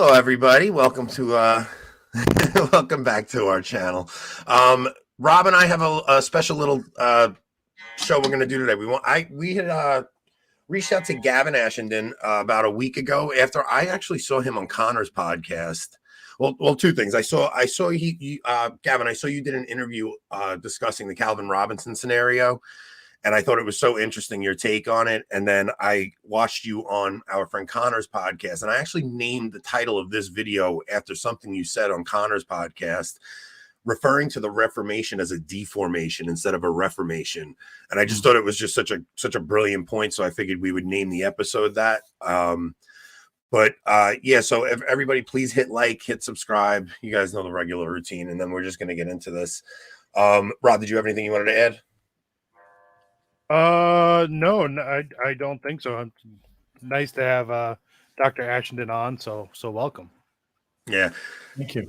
Hello, everybody. Welcome to welcome back to our channel. Rob and I have a special little show we're going to do today. We had reached out to Gavin Ashenden about a week ago after I actually saw him on Connor's podcast. Well, two things. I saw Gavin. I saw you did an interview discussing the Calvin Robinson scenario. And I thought it was so interesting, your take on it. And then I watched you on our friend Connor's podcast. And I actually named the title of this video after something you said on Connor's podcast, referring to the Reformation as a deformation instead of a reformation. And I just thought it was just such a brilliant point. So I figured we would name the episode that. Yeah, so if everybody please hit like, hit subscribe. You guys know the regular routine. And then we're just going to get into this. Rob, did you have anything you wanted to add? No, I don't think so. It's nice to have Dr. Ashenden on, so welcome. Yeah. Thank you.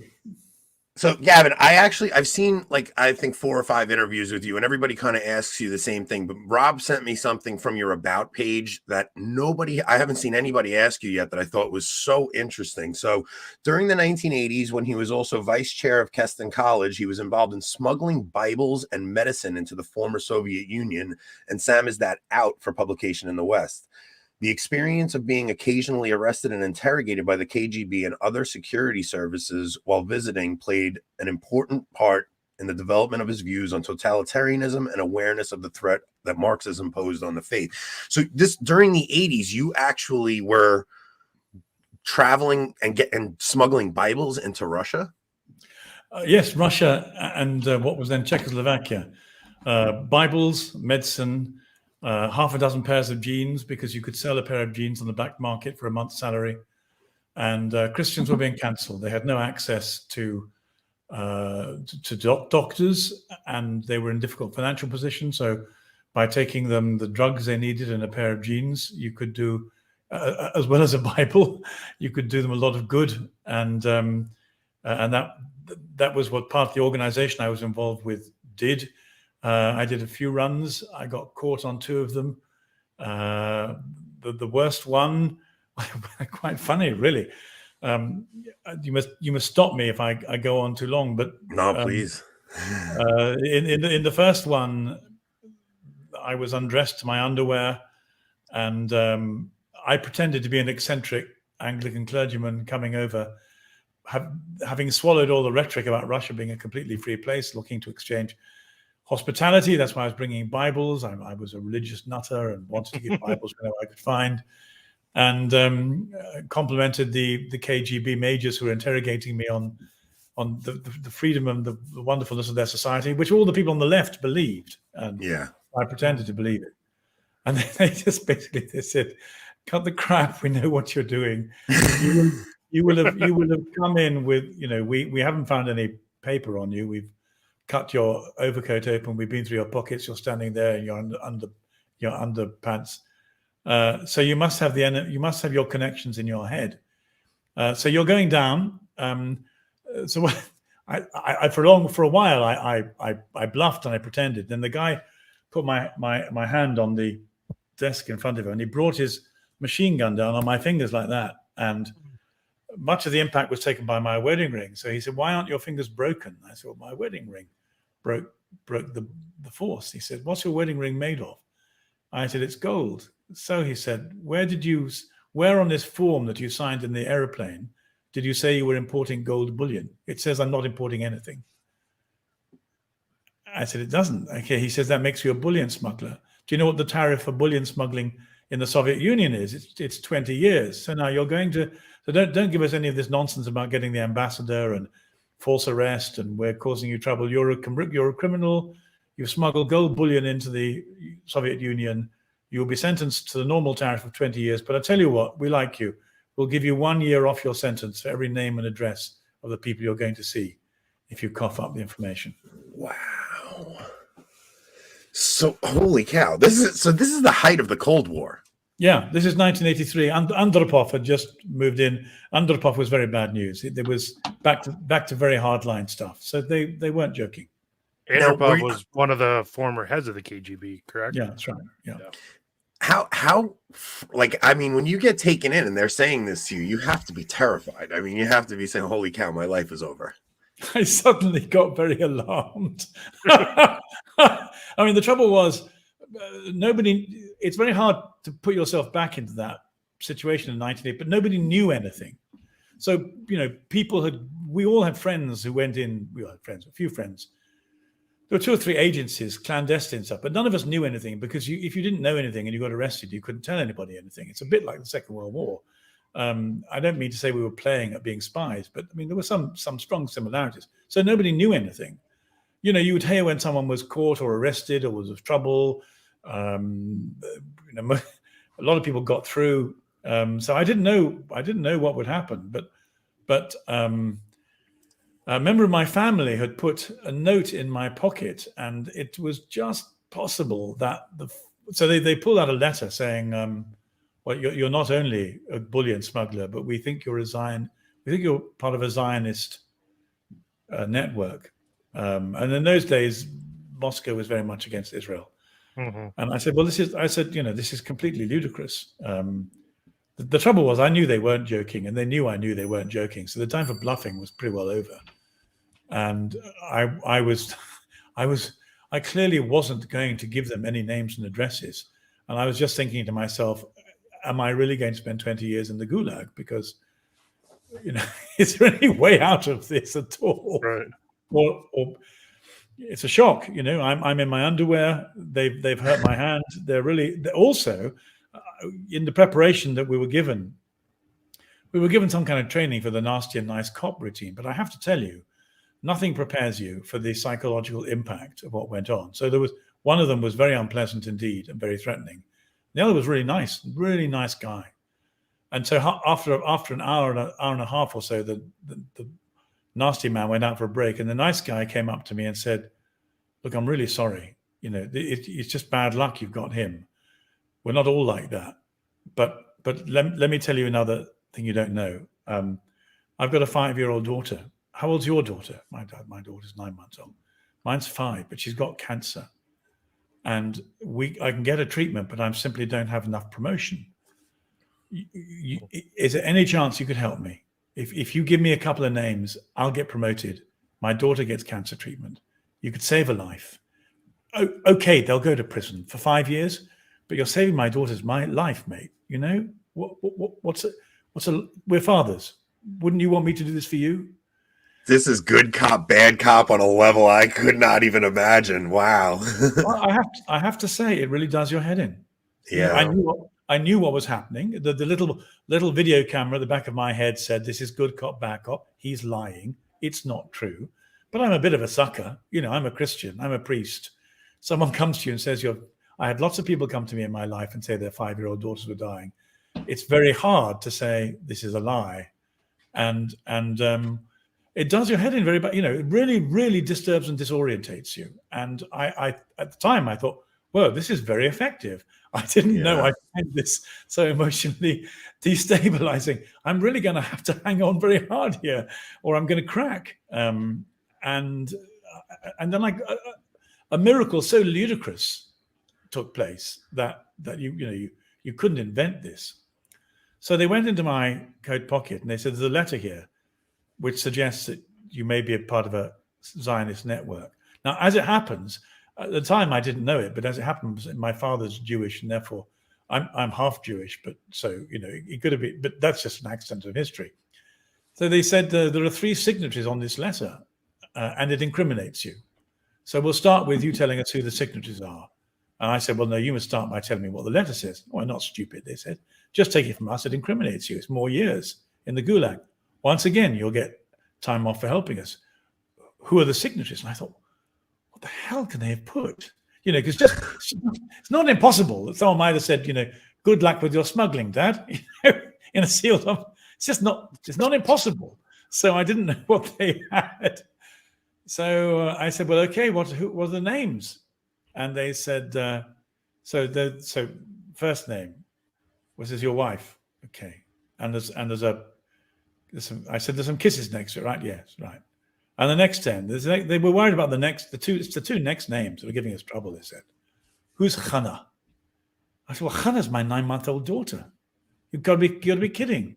So Gavin, I've seen I think 4 or 5 interviews with you, and everybody kind of asks you the same thing. But Rob sent me something from your About page that I haven't seen anybody ask you yet that I thought was so interesting. So during the 1980s, when he was also vice chair of Keston College, he was involved in smuggling Bibles and medicine into the former Soviet Union and samizdat out for publication in the West. The experience of being occasionally arrested and interrogated by the KGB and other security services while visiting played an important part in the development of his views on totalitarianism and awareness of the threat that Marxism posed on the faith. So during the 80s, you actually were traveling and smuggling Bibles into Russia? Yes, Russia and what was then Czechoslovakia. Bibles, medicine, half a dozen pairs of jeans, because you could sell a pair of jeans on the black market for a month's salary. And Christians were being cancelled. They had no access to doctors, and they were in difficult financial position. So by taking them the drugs they needed and a pair of jeans, you could do, as well as a Bible, you could do them a lot of good. And that was what part of the organization I was involved with did. I did a few runs. I got caught on 2 of them. The worst one, quite funny, really. You must stop me if I go on too long. But no, please. In the first one, I was undressed to my underwear, and I pretended to be an eccentric Anglican clergyman coming over, having swallowed all the rhetoric about Russia being a completely free place, looking to exchange hospitality. That's why I was bringing Bibles. I was a religious nutter and wanted to give Bibles whenever I could find, and complimented the KGB majors who were interrogating me on the freedom and the wonderfulness of their society, which all the people on the left believed. And yeah, I pretended to believe it. And they just basically said, "Cut the crap. We know what you're doing. You will have come in with, we haven't found any paper on you. We've cut your overcoat open. We've been through your pockets. You're standing there in your underpants. So you must have your connections in your head. So you're going down. So I for a while I bluffed and I pretended. Then the guy put my hand on the desk in front of him, and he brought his machine gun down on my fingers like that. And much of the impact was taken by my wedding ring. So he said, "Why aren't your fingers broken?" I said, "Well, my wedding ring broke the force." He said, "What's your wedding ring made of?" I said, "It's gold." So he said, where on this form that you signed in the aeroplane did you say you were importing gold bullion? It says I'm not importing anything. I said, "It doesn't." Okay, he says, "That makes you a bullion smuggler. Do you know what the tariff for bullion smuggling in the Soviet Union is? It's 20 years. So now you're going to, so don't give us any of this nonsense about getting the ambassador and false arrest and we're causing you trouble. You're a criminal. You've smuggled gold bullion into the Soviet Union. You'll be sentenced to the normal tariff of 20 years. But I tell you what, we like you. We'll give you 1 year off your sentence for every name and address of the people you're going to see if you cough up the information." Wow. So holy cow. This is the height of the Cold War. Yeah, this is 1983. Andropov had just moved in. Andropov was very bad news. It was back to very hardline stuff. So they weren't joking. Andropov was one of the former heads of the KGB, correct? Yeah, that's right. Yeah. how like, I mean, when you get taken in and they're saying this to you, you have to be terrified. I mean, you have to be saying, holy cow, my life is over. I suddenly got very alarmed. I mean, the trouble was nobody, it's very hard to put yourself back into that situation in 1980, but nobody knew anything. So, you know, we all had friends who went in, we all had friends, a few friends. There were 2 or 3 agencies, clandestine stuff, but none of us knew anything because if you didn't know anything and you got arrested, you couldn't tell anybody anything. It's a bit like the Second World War. I don't mean to say we were playing at being spies, but I mean, there were some strong similarities. So nobody knew anything. You know, you would hear when someone was caught or arrested or was of trouble. You know, a lot of people got through. So I didn't know what would happen, but a member of my family had put a note in my pocket, and it was just possible that so they pulled out a letter saying, well, you're not only a bullion smuggler, but we think you're part of a Zionist network. And in those days, Moscow was very much against Israel. Mm-hmm. And I said, well, this is completely ludicrous. The trouble was, I knew they weren't joking, and they knew I knew they weren't joking. So the time for bluffing was pretty well over. And I clearly wasn't going to give them any names and addresses. And I was just thinking to myself, am I really going to spend 20 years in the gulag? Because, you know, is there any way out of this at all? Right. Or it's a shock, you know. I'm in my underwear. They've hurt my hand. They're also in the preparation that we were given some kind of training for the nasty and nice cop routine. But I have to tell you, nothing prepares you for the psychological impact of what went on. So one of them was very unpleasant indeed and very threatening. The other was really nice guy. And so after an hour and a half or so, the nasty man went out for a break, and the nice guy came up to me and said, look, I'm really sorry. You know, it's just bad luck you've got him. We're not all like that. But let me tell you another thing you don't know. I've got a 5-year-old daughter. How old's your daughter? My daughter's 9 months old. Mine's 5, but she's got cancer. And I can get a treatment, but I simply don't have enough promotion. Is there any chance you could help me? If you give me a couple of names, I'll get promoted. My daughter gets cancer treatment. You could save a life. Oh, okay, they'll go to prison for 5 years, but you're saving my daughter's life, mate. You know, we're fathers. Wouldn't you want me to do this for you? This is good cop, bad cop on a level I could not even imagine. Wow. Well, I have to say, it really does your head in. Yeah. You know, I knew what was happening. The little video camera at the back of my head said, this is good cop, bad cop. He's lying. It's not true. But I'm a bit of a sucker. You know, I'm a Christian. I'm a priest. Someone comes to you and says, I had lots of people come to me in my life and say their 5-year-old daughters were dying. It's very hard to say this is a lie. And it does your head in very bad. You know, it really, really disturbs and disorientates you. And I at the time, I thought, well, this is very effective. I didn't know I find this so emotionally destabilizing. I'm really going to have to hang on very hard here, or I'm going to crack. And then like a miracle so ludicrous took place that you couldn't invent this. So they went into my coat pocket and they said, there's a letter here which suggests that you may be a part of a Zionist network. Now, as it happens, at the time I didn't know it, but as it happens, my father's Jewish, and therefore I'm half Jewish. But so, you know, it could have been, but that's just an accident of history. So they said there are 3 signatories on this letter, and it incriminates you. So we'll start with you telling us who the signatories are. And I said, well, no, you must start by telling me what the letter says. Oh, I'm not stupid, they said. Just take it from us. It incriminates you. It's more years in the gulag. Once again, you'll get time off for helping us. Who are the signatories? And I thought, what the hell can they have put? You know, because it's not impossible that someone might have said, you know, good luck with your smuggling, Dad. You know, in a sealed up. It's not impossible. So I didn't know what they had. So I said, well, okay, what are the names? And they said, so first name, was this your wife? Okay. And there's some kisses next to it, right? Yes, right. And the next 10, they were worried about the 2 next names that were giving us trouble, they said. Who's Hannah? I said, well, Hannah's my 9-month-old daughter. You've got to be kidding.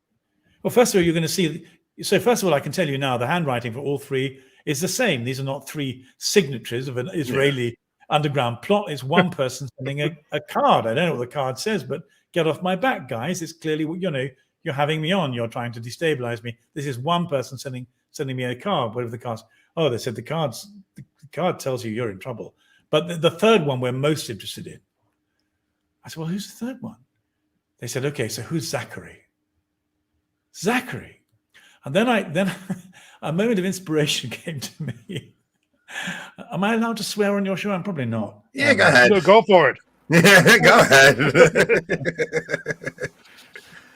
Well, first of all, you're going to see. So first of all, I can tell you now, the handwriting for all three is the same. These are not three signatories of an Israeli underground plot. It's one person sending a card. I don't know what the card says, but get off my back, guys. It's clearly, you're having me on. You're trying to destabilize me. This is one person sending me a card. Whatever the cards. Oh, they said the card tells you you're in trouble. But the third one we're most interested in. I said, well, who's the third one? They said, okay, so who's Zachary? Zachary. And then a moment of inspiration came to me. Am I allowed to swear on your show? I'm probably not. Yeah, go ahead. No, go for it. Go ahead.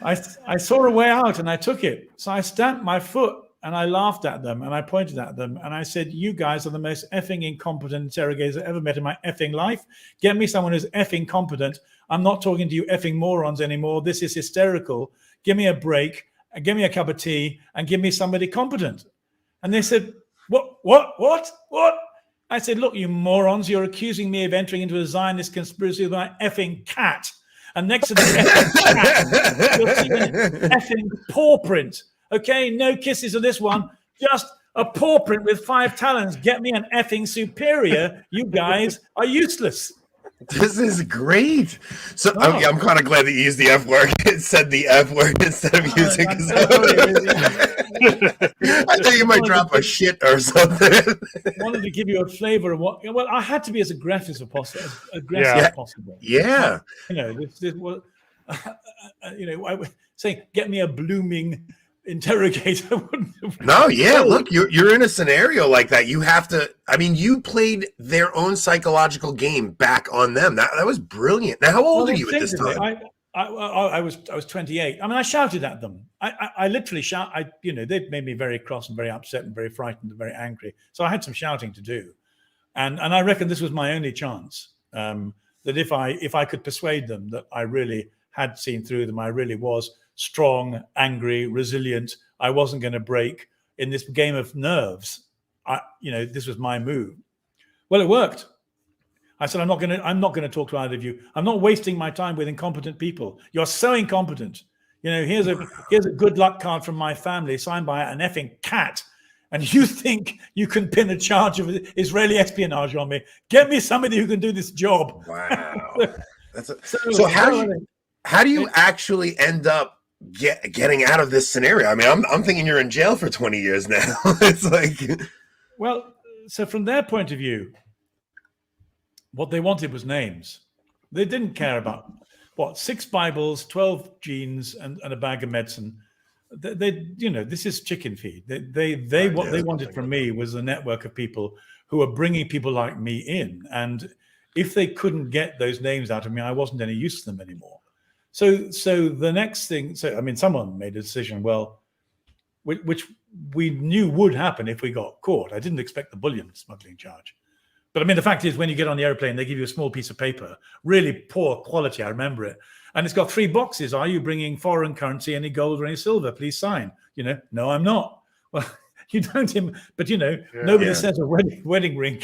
I saw a way out and I took it. So I stamped my foot and I laughed at them and I pointed at them and I said, you guys are the most effing incompetent interrogators I've ever met in my effing life. Get me someone who's effing competent. I'm not talking to you effing morons anymore. This is hysterical. Give me a break. Give me a cup of tea and give me somebody competent. And they said, what? I said, look, you morons, you're accusing me of entering into a Zionist conspiracy with my effing cat. And next to the effing cat, you'll see an effing paw print. Okay, no kisses on this one, just a paw print with 5 talons. Get me an effing superior. You guys are useless. This is great. So I'm kind of glad that you used the F word. It said the F word instead of using. I thought you might drop a shit or something. I wanted to give you a flavor of what. Well, I had to be as aggressive as possible. Yeah. This was. I was saying, get me a blooming interrogator. No, yeah. Look, you're in a scenario like that. You have to. I mean, you played their own psychological game back on them. That was brilliant. Now, how old are you at this time? I was 28. I mean, I shouted at them. I literally shout. They made me very cross and very upset and very frightened and very angry. So I had some shouting to do, and I reckon this was my only chance. That if I could persuade them that I really had seen through them, I really was strong, angry, resilient. I wasn't going to break in this game of nerves. This was my move. Well, it worked. I said, I'm not going to talk to either of you. I'm not wasting my time with incompetent people. You're so incompetent. Here's a good luck card from my family signed by an effing cat. And you think you can pin a charge of Israeli espionage on me? Get me somebody who can do this job. Wow. So how do you actually end up getting out of this scenario? I mean, I'm thinking you're in jail for 20 years now. It's like, well, so from their point of view, what they wanted was names. They didn't care about 6 Bibles, 12 jeans, and a bag of medicine. This is chicken feed. What they wanted from me was a network of people who are bringing people like me in. And if they couldn't get those names out of me, I wasn't any use to them anymore. So the next thing, someone made a decision, which we knew would happen if we got caught. I didn't expect the bullion smuggling charge. But the fact is, when you get on the airplane, they give you a small piece of paper, really poor quality, I remember it. And it's got 3 boxes. Are you bringing foreign currency, any gold or any silver? Please sign. No, I'm not. Well, you don't, but nobody says a wedding ring.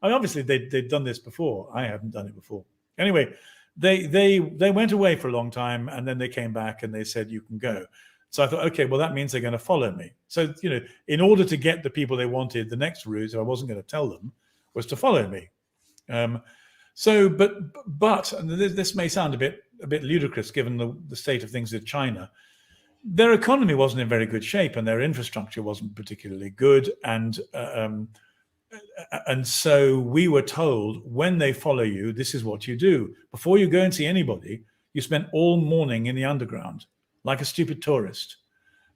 Obviously they'd done this before. I haven't done it before. Anyway, they went away for a long time and then they came back and they said, you can go. So I thought, okay, well, that means they're going to follow me. So, in order to get the people they wanted, the next route, if I wasn't going to tell them, was to follow me. But and this may sound a bit ludicrous given the state of things with China. Their economy wasn't in very good shape and their infrastructure wasn't particularly good. And so we were told, when they follow you, this is what you do. Before you go and see anybody, you spend all morning in the underground like a stupid tourist.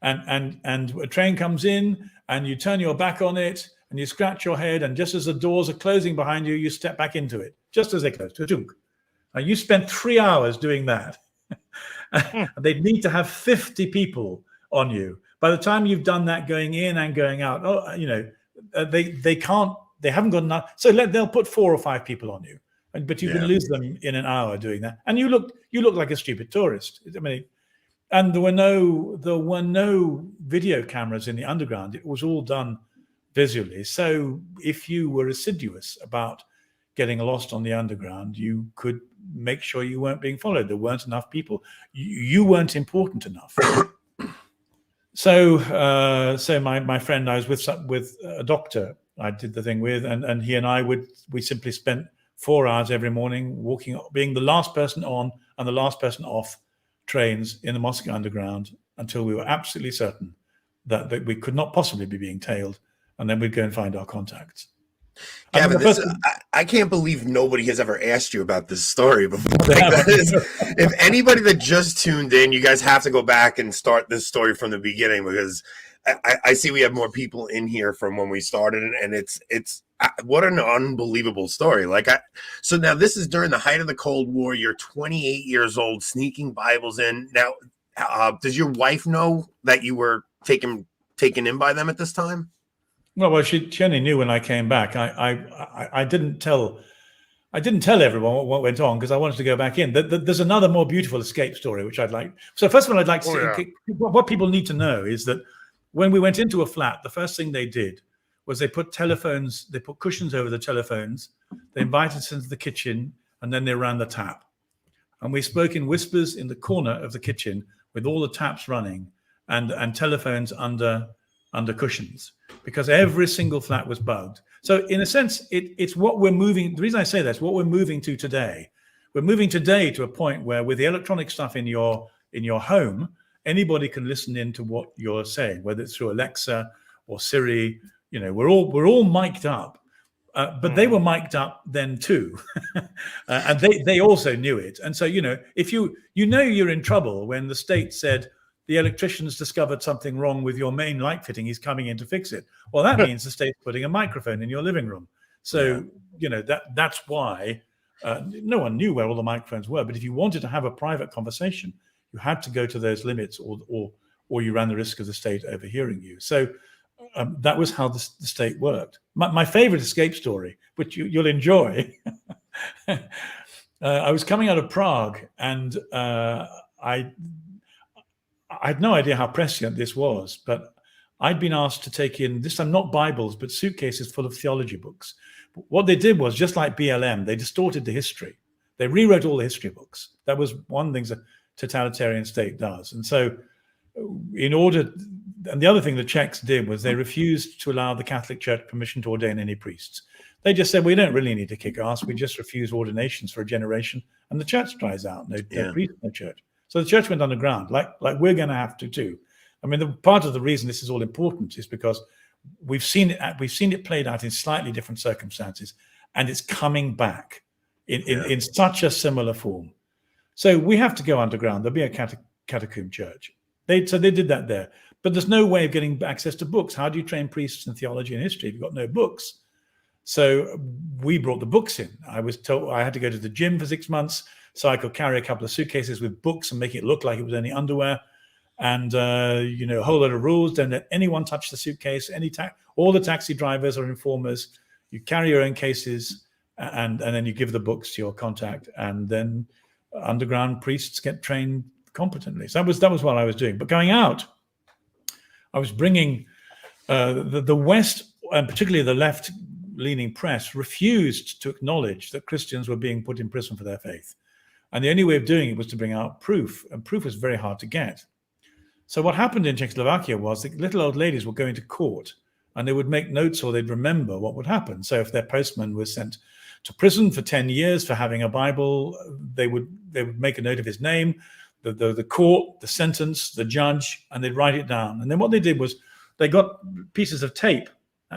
And a train comes in and you turn your back on it and you scratch your head, and just as the doors are closing behind you, you step back into it, just as they close. And you spend 3 hours doing that. They'd need to have 50 people on you. By the time you've done that going in and going out, they haven't got enough. So they'll put 4 or 5 people on you, but you can lose them in an hour doing that. And you look like a stupid tourist. And there were no video cameras in the underground. It was all done visually. So if you were assiduous about getting lost on the underground, you could make sure you weren't being followed. There weren't enough people. You weren't important enough. So my friend, I was with a doctor I did the thing with, and he and we simply spent 4 hours every morning walking, being the last person on and the last person off trains in the Moscow underground until we were absolutely certain that we could not possibly be being tailed, and then we'd go and find our contacts. Gavin, I can't believe nobody has ever asked you about this story before. If anybody that just tuned in, you guys have to go back and start this story from the beginning, because I see we have more people in here from when we started, and it's what an unbelievable story. So now this is during the height of the Cold War. You're 28 years old, sneaking Bibles in. Now, does your wife know that you were taken in by them at this time? Well, she only knew when I came back. I didn't tell everyone what went on because I wanted to go back in. There's another more beautiful escape story which I'd like. So first of all, I'd like to say what people need to know is that when we went into a flat, the first thing they did was they put cushions over the telephones, they invited us into the kitchen, and then they ran the tap. And we spoke in whispers in the corner of the kitchen with all the taps running and telephones under cushions, because every single flat was bugged. So in a sense, it's what we're moving. The reason I say that's what we're moving to today. We're moving today to a point where with the electronic stuff in your home, anybody can listen in to what you're saying, whether it's through Alexa or Siri. We're all mic'd up, but they were mic'd up then too, and they also knew it. And so if you're in trouble when the state said, the electrician's discovered something wrong with your main light fitting, he's coming in to fix it. Well, that means the state's putting a microphone in your living room. So, that's why no one knew where all the microphones were. But if you wanted to have a private conversation, you had to go to those limits or you ran the risk of the state overhearing you. So that was how the state worked. My favorite escape story, which you'll enjoy, I was coming out of Prague, and I had no idea how prescient this was, but I'd been asked to take in, this time not Bibles, but suitcases full of theology books. What they did was, just like BLM, they distorted the history. They rewrote all the history books. That was one thing a totalitarian state does. And so and the other thing the Czechs did was they refused to allow the Catholic Church permission to ordain any priests. They just said, we don't really need to kick ass. We just refuse ordinations for a generation, and the church dries out. No priest, no church. So the church went underground, like we're going to have to too. I mean, part of the reason this is all important is because we've seen it played out in slightly different circumstances, and it's coming back in such a similar form. So we have to go underground. There'll be a catacomb church. They did that there, but there's no way of getting access to books. How do you train priests in theology and history if you've got no books? So we brought the books in. I was told I had to go to the gym for 6 months so I could carry a couple of suitcases with books and make it look like it was only underwear. And, a whole lot of rules. Don't let anyone touch the suitcase. All the taxi drivers are informers. You carry your own cases, and then you give the books to your contact. And then underground priests get trained competently. So that was what I was doing. But going out, I was bringing the West, and particularly the left-leaning press, refused to acknowledge that Christians were being put in prison for their faith. And the only way of doing it was to bring out proof, and proof was very hard to get. So what happened in Czechoslovakia was the little old ladies were going to court, and they would make notes, or they'd remember what would happen. So if their postman was sent to prison for 10 years for having a Bible, they would make a note of his name, the court, the sentence, the judge, and they'd write it down. And then what they did was they got pieces of tape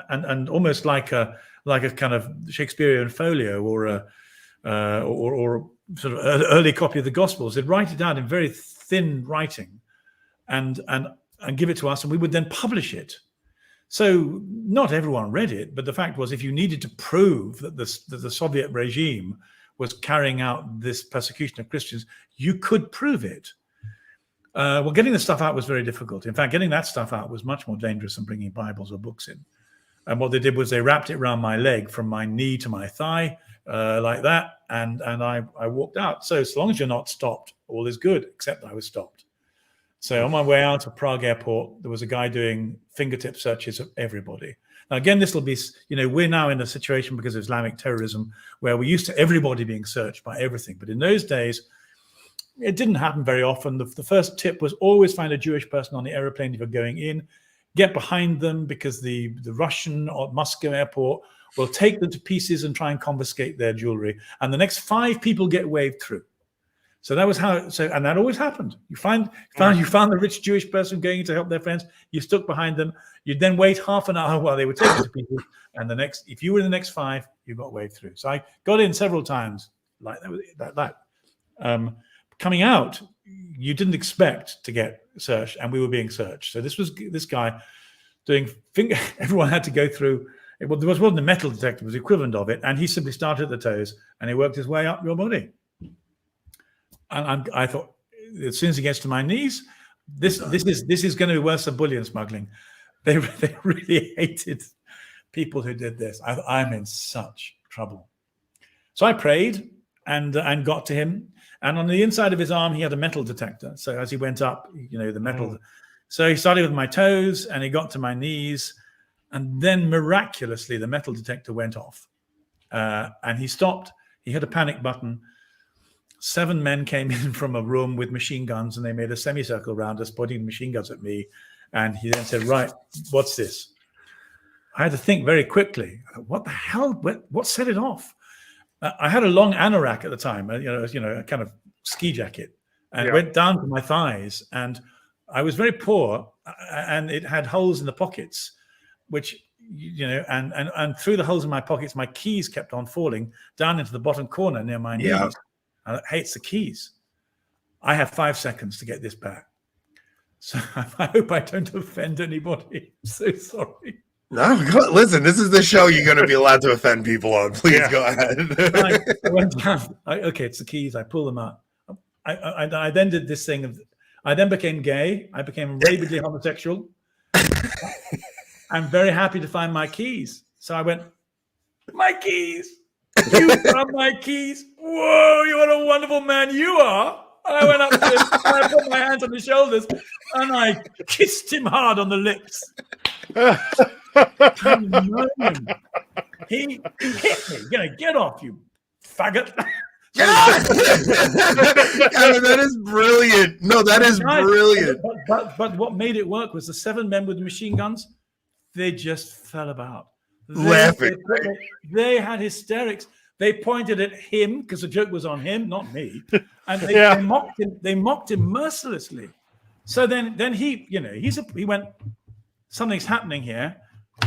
and almost like a kind of Shakespearean folio or sort of early copy of the Gospels. They'd write it down in very thin writing and give it to us, and we would then publish it. So not everyone read it, but the fact was, if you needed to prove that the Soviet regime was carrying out this persecution of Christians, you could prove it. Well, getting the stuff out was very difficult. In fact, getting that stuff out was much more dangerous than bringing Bibles or books in. And what they did was they wrapped it around my leg from my knee to my thigh, like that, and I walked out. So as long as you're not stopped, all is good, except I was stopped. So on my way out of Prague airport, there was a guy doing fingertip searches of everybody. Now, again, this will be, we're now in a situation because of Islamic terrorism where we're used to everybody being searched by everything. But in those days, it didn't happen very often. The first tip was always find a Jewish person on the airplane if you're going in, get behind them, because the Russian or Moscow airport will take them to pieces and try and confiscate their jewelry. And the next 5 people get waved through. So that was how. So, and that always happened. You found the rich Jewish person going to help their friends. You stuck behind them. You'd then wait half an hour while they were taken to people. And if you were in the next 5, you got waved through. So I got in several times like that. Coming out, you didn't expect to get searched, and we were being searched. So this guy doing everyone had to go through. There wasn't a metal detector; it was the equivalent of it, and he simply started at the toes and he worked his way up your body. And I thought, as soon as he gets to my knees, this is going to be worse than bullion smuggling. They really hated people who did this. I'm in such trouble. So I prayed and got to him. And on the inside of his arm, he had a metal detector. So as he went up, the metal. So he started with my toes and he got to my knees. And then miraculously, the metal detector went off. And he stopped. He hit a panic button. 7 men came in from a room with machine guns, and they made a semicircle around us, pointing machine guns at me. And he then said, "Right, what's this?" I had to think very quickly. What the hell? What set it off? I had a long anorak at the time, a kind of ski jacket, and it went down to my thighs. And I was very poor, and it had holes in the pockets, which and through the holes in my pockets, my keys kept on falling down into the bottom corner near my knees. And it hates the keys. I have 5 seconds to get this back. So I hope I don't offend anybody. I'm so sorry. No, listen, this is the show you're going to be allowed to offend people on. Please go ahead. I went down. Okay, it's the keys. I pull them out. I then did this thing. I then became gay. I became rabidly homosexual. I'm very happy to find my keys. So I went, my keys. You found my keys. Whoa, you're a wonderful man you are. And I went up to him and I put my hands on his shoulders and I kissed him hard on the lips. He hit me. Get off, you faggot. Yeah. That is brilliant. No, that is brilliant. But what made it work was the 7 men with the machine guns, they just fell about. Laughing. They had hysterics. They pointed at him because the joke was on him, not me, and they mocked him. They mocked him mercilessly. So then he went, something's happening here,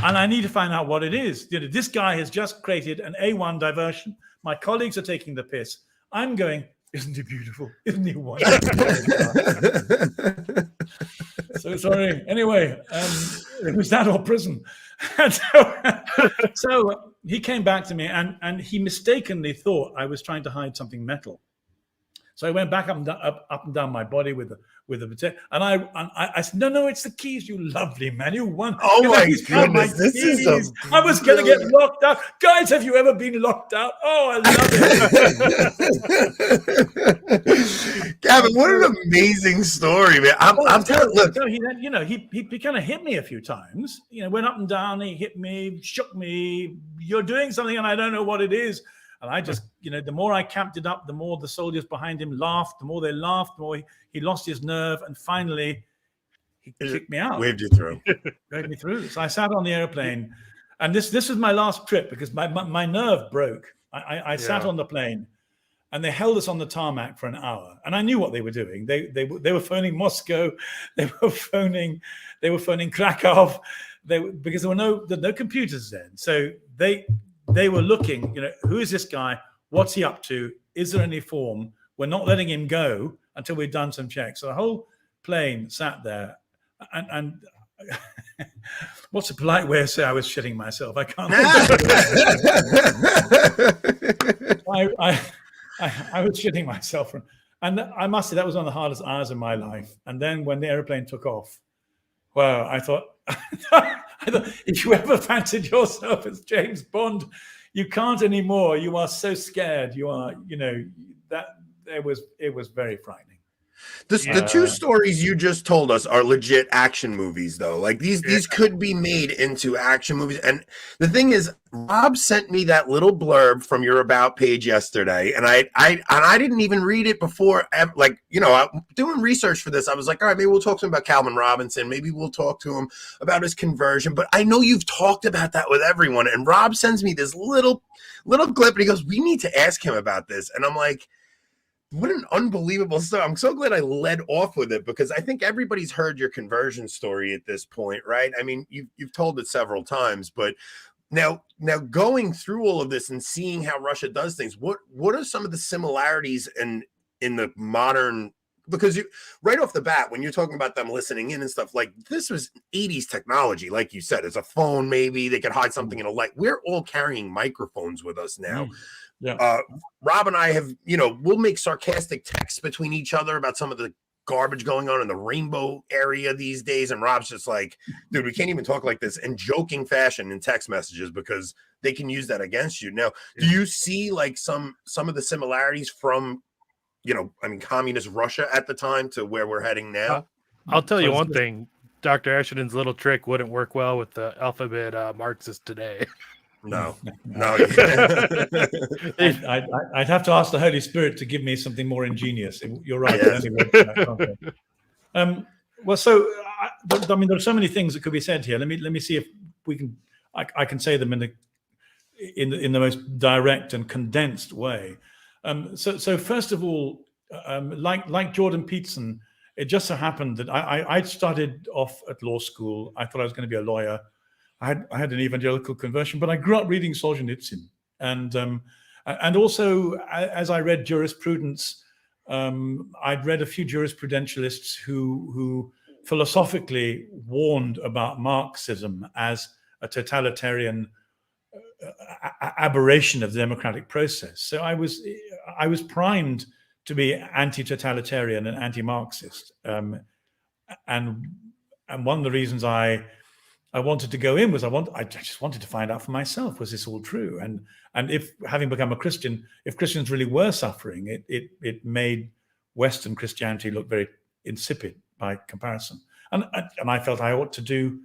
and I need to find out what it is. This guy has just created an A1 diversion. My colleagues are taking the piss. I'm going, isn't he beautiful? Isn't he wonderful? So sorry. Anyway, it was that or prison. And so he came back to me and he mistakenly thought I was trying to hide something metal. So I went back up and down my body with a potato, and I said, no, it's the keys, you lovely man, you won. Oh my goodness, this is I was going to get locked out. Guys, have you ever been locked out? Oh, I love it. Gavin, what an amazing story, man. I'm telling you, look. So he kind of hit me a few times. Went up and down, he hit me, shook me. You're doing something and I don't know what it is. And I just, the more I camped it up, the more the soldiers behind him laughed. The more they laughed, the more he lost his nerve. And finally, he kicked me out. Waved you through. Waved me through. So I sat on the airplane. And this was my last trip because my nerve broke. I sat on the plane and they held us on the tarmac for an hour. And I knew what they were doing. They were phoning Moscow. They were phoning Krakow. Because there were no computers then. So they were looking, who is this guy? What's he up to? Is there any form? We're not letting him go until we've done some checks. So the whole plane sat there. And what's a polite way of saying I was shitting myself? I can't. I was shitting myself. And I must say that was one of the hardest hours of my life. And then when the airplane took off, well, I thought, if you ever fancied yourself as James Bond, you can't anymore. You are so scared. You are, that it was very frightening. The two stories you just told us are legit action movies, though. Like these could be made into action movies. And the thing is, Rob sent me that little blurb from your About page yesterday, and I didn't even read it before. Like, you know, doing research for this, I was like, all right, maybe we'll talk to him about Calvin Robinson. Maybe we'll talk to him about his conversion. But I know you've talked about that with everyone. And Rob sends me this little clip, and he goes, "We need to ask him about this." And I'm like, what an unbelievable story. I'm so glad I led off with it, because I think everybody's heard your conversion story at this point, right? I mean, you've told it several times, but now going through all of this and seeing how Russia does things, what are some of the similarities in the modern, because you right off the bat, when you're talking about them listening in and stuff, like this was 80s technology, like you said, it's a phone, maybe they could hide something in a light. We're all carrying microphones with us now. Yeah. Rob and I have, you know, we'll make sarcastic texts between each other about some of the garbage going on in the rainbow area these days. And Rob's just like, dude, we can't even talk like this in joking fashion in text messages, because they can use that against you. Now, do you see like some of the similarities from, you know, I mean, communist Russia at the time to where we're heading now? I'll tell you one thing. Dr. Ashenden's little trick wouldn't work well with the alphabet Marxist today. No. I'd have to ask the Holy Spirit to give me something more ingenious. You're right. Well, so I mean, there are so many things that could be said here. Let me see if we can. I can say them in the most direct and condensed way. So first of all, like Jordan Peterson, it just so happened that I started off at law school. I thought I was going to be a lawyer. I had an evangelical conversion, but I grew up reading Solzhenitsyn, and also as I read jurisprudence, I'd read a few jurisprudentialists who philosophically warned about Marxism as a totalitarian aberration of the democratic process. So I was primed to be anti-totalitarian and anti-Marxist, and one of the reasons I wanted to go in was I just wanted to find out for myself, was this all true? And if, having become a Christian, if Christians really were suffering, it made Western Christianity look very insipid by comparison. And I felt I ought to do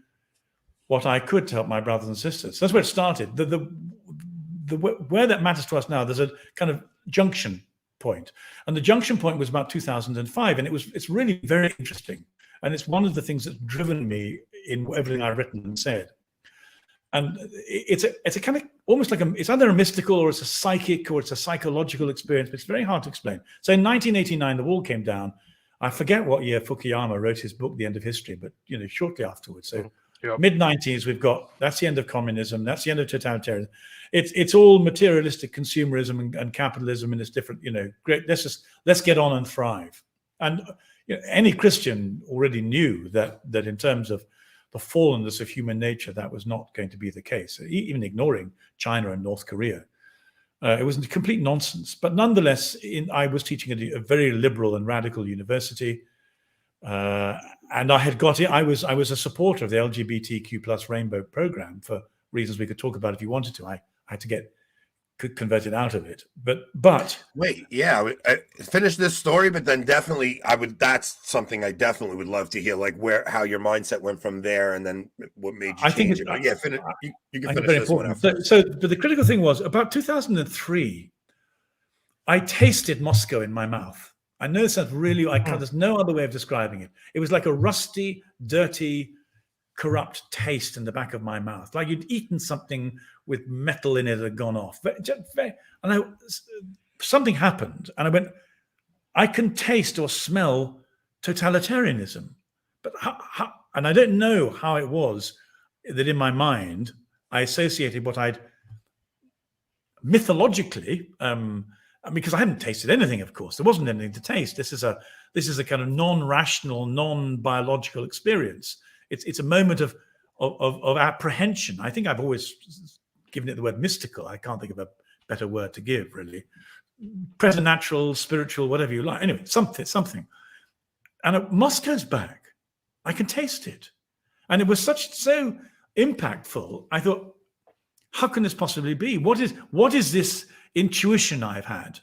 what I could to help my brothers and sisters. That's where it started. Where that matters to us now, there's a kind of junction point, and the junction point was about 2005, and it's really very interesting, and it's one of the things that's driven me in everything I've written and said. And it's a kind of almost like it's either a mystical or it's a psychic or it's a psychological experience, but it's very hard to explain. So in 1989, the wall came down. I forget what year Fukuyama wrote his book, The End of History, but you know, shortly afterwards. So mid-90s, that's the end of communism. That's the end of totalitarianism. It's all materialistic consumerism and capitalism, and it's different. You know, great. Let's get on and thrive. And you know, any Christian already knew that in terms of the fallenness of human nature, that was not going to be the case. Even ignoring China and North Korea, it was complete nonsense. But nonetheless, I was teaching at a very liberal and radical university. And I had got it. I was a supporter of the LGBTQ plus rainbow program for reasons we could talk about if you wanted to. I had to get converted out of it. But wait, yeah, I finish this story, but then definitely that's something I definitely would love to hear, like how your mindset went from there, and then what made you change it. But yeah, you can finish this one after. So the critical thing was about 2003. I tasted Moscow in my mouth. I know it sounds really, there's no other way of describing it. It was like a rusty, dirty, corrupt taste in the back of my mouth, like you'd eaten something with metal in it that had gone off. And something happened, and I went, I can taste or smell totalitarianism. But how, and I don't know how it was that in my mind, I associated what I'd mythologically, because I hadn't tasted anything, of course. There wasn't anything to taste. This is a kind of non-rational, non-biological experience. It's a moment of apprehension. I think I've always given it the word mystical. I can't think of a better word to give, really. Preternatural, spiritual, whatever you like. Anyway, something. And Moscow's back. I can taste it. And it was so impactful. I thought, how can this possibly be? What is this intuition I've had?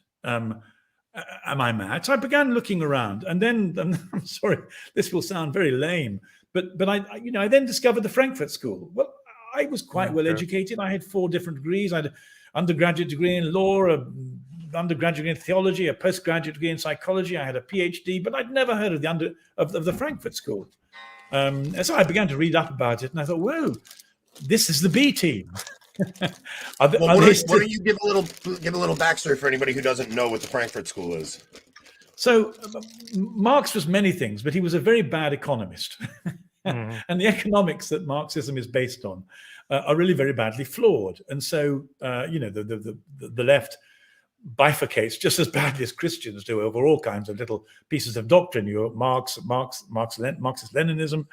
Am I mad? So I began looking around, and then I'm sorry, this will sound very lame, but I then discovered the Frankfurt School. Well, I was quite well educated. I had 4 different degrees. I had an undergraduate degree in law, an undergraduate degree in theology, a postgraduate degree in psychology. I had a PhD, but I'd never heard of the Frankfurt School. And so I began to read up about it, and I thought, whoa, this is the B team. Why don't you give a little backstory for anybody who doesn't know what the Frankfurt School is? So Marx was many things, but he was a very bad economist. Mm-hmm. And the economics that Marxism is based on are really very badly flawed. And so, the left bifurcates just as badly as Christians do over all kinds of little pieces of doctrine. You have Marxist-Leninism,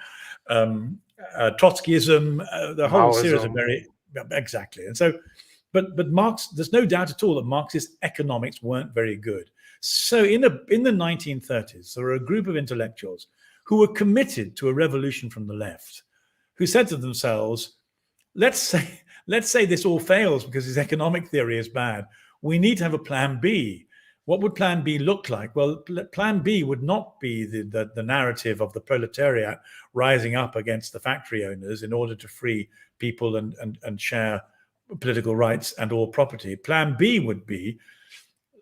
Trotskyism, the whole series of very... Exactly. And so, but Marx, there's no doubt at all that Marxist economics weren't very good. So in the 1930s, there were a group of intellectuals who were committed to a revolution from the left, who said to themselves, let's say this all fails because his economic theory is bad. We need to have a plan B. What would plan B look like? Well, plan B would not be the narrative of the proletariat rising up against the factory owners in order to free people and share political rights and all property. Plan B would be,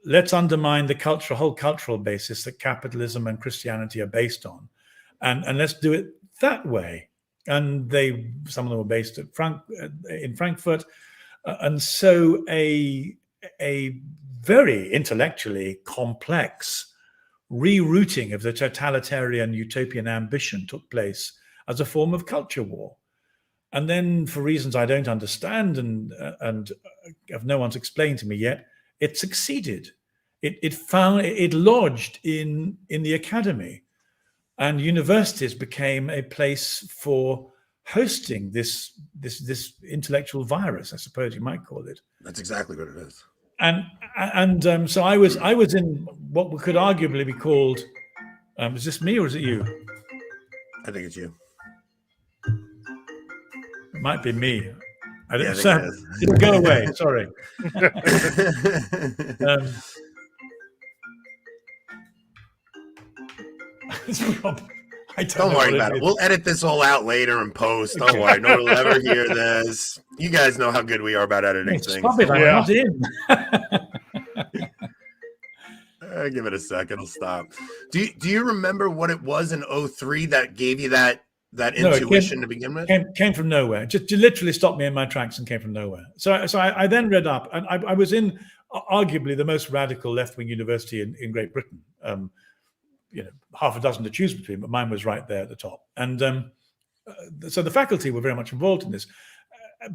let's undermine the whole cultural basis that capitalism and Christianity are based on, and let's do it that way. And some of them were based in Frankfurt, and so a very intellectually complex rerouting of the totalitarian utopian ambition took place as a form of culture war. And then, for reasons I don't understand and have no one's explained to me yet, it succeeded. It lodged in the academy, and universities became a place for hosting this intellectual virus, I suppose you might call it. That's exactly what it is. And so I was in what could arguably be called. Is this me or is it you? I think it's you. It might be me. I didn't think it'll go away. Sorry. Don't worry about it. We'll edit this all out later and post. Don't worry. No one will ever hear this. You guys know how good we are about editing things. Stop it. I'm not in. Give it a second. I'll stop. Do you remember what it was in 2003 that gave you that intuition to begin with? Came from nowhere. Just literally stopped me in my tracks and came from nowhere. So I then read up, and I was in arguably the most radical left-wing university in Great Britain. Half a dozen to choose between, but mine was right there at the top. And so the faculty were very much involved in this.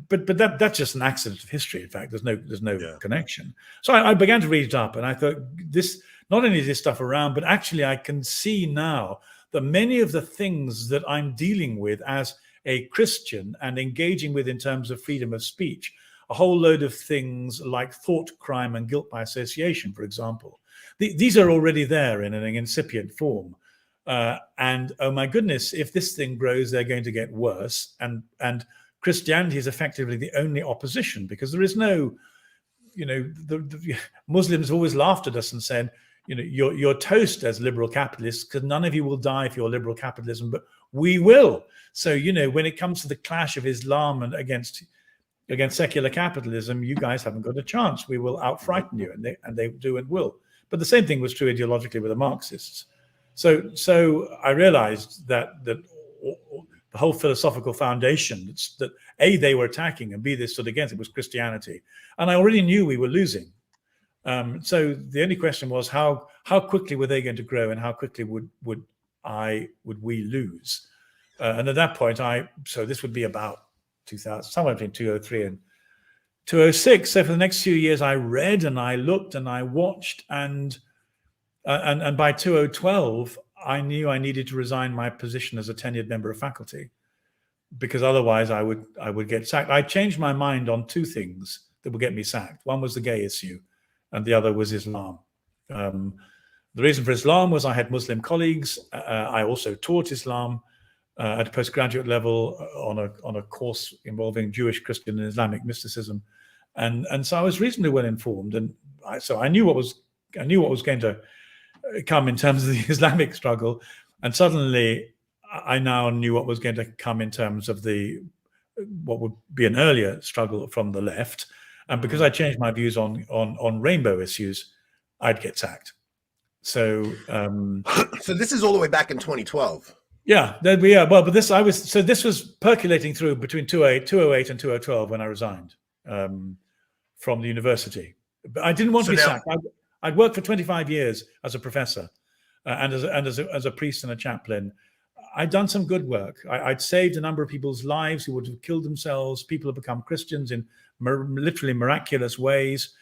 But that's just an accident of history. In fact, there's no connection. So I began to read it up, and I thought, this not only is this stuff around, but actually I can see now that many of the things that I'm dealing with as a Christian and engaging with in terms of freedom of speech, a whole load of things like thought crime and guilt by association, for example, these are already there in an incipient form. And oh my goodness, if this thing grows, they're going to get worse. And Christianity is effectively the only opposition, because there is no, the Muslims always laughed at us and said, you're toast as liberal capitalists because none of you will die for your liberal capitalism, but we will. So, when it comes to the clash of Islam and against secular capitalism, you guys haven't got a chance. We will out-frighten you, and they do and will. But the same thing was true ideologically with the Marxists. So I realized that the whole philosophical foundation that A, they were attacking, and B, they stood against it, was Christianity. And I already knew we were losing. So the only question was how quickly were they going to grow, and how quickly would we lose? And at that point, so this would be about 2000, somewhere between 2003 and 2006. So for the next few years, I read and I looked and I watched, and by 2012, I knew I needed to resign my position as a tenured member of faculty, because otherwise I would get sacked. I changed my mind on two things that would get me sacked. One was the gay issue, and the other was Islam. The reason for Islam was I had Muslim colleagues. I also taught Islam at a postgraduate level on a course involving Jewish, Christian, and Islamic mysticism, and so I was reasonably well informed, and so I knew what was knew what was going to come in terms of the Islamic struggle, and suddenly I now knew what was going to come in terms of what would be an earlier struggle from the left. And because I changed my views on rainbow issues, I'd get sacked. So so this is all the way back in 2012. Yeah, but this was percolating through between 2008 and 2012 when I resigned from the university. But I didn't want to be sacked. I'd worked for 25 years as a professor and as a priest and a chaplain. I'd done some good work. I'd saved a number of people's lives who would have killed themselves. People have become Christians in literally miraculous ways.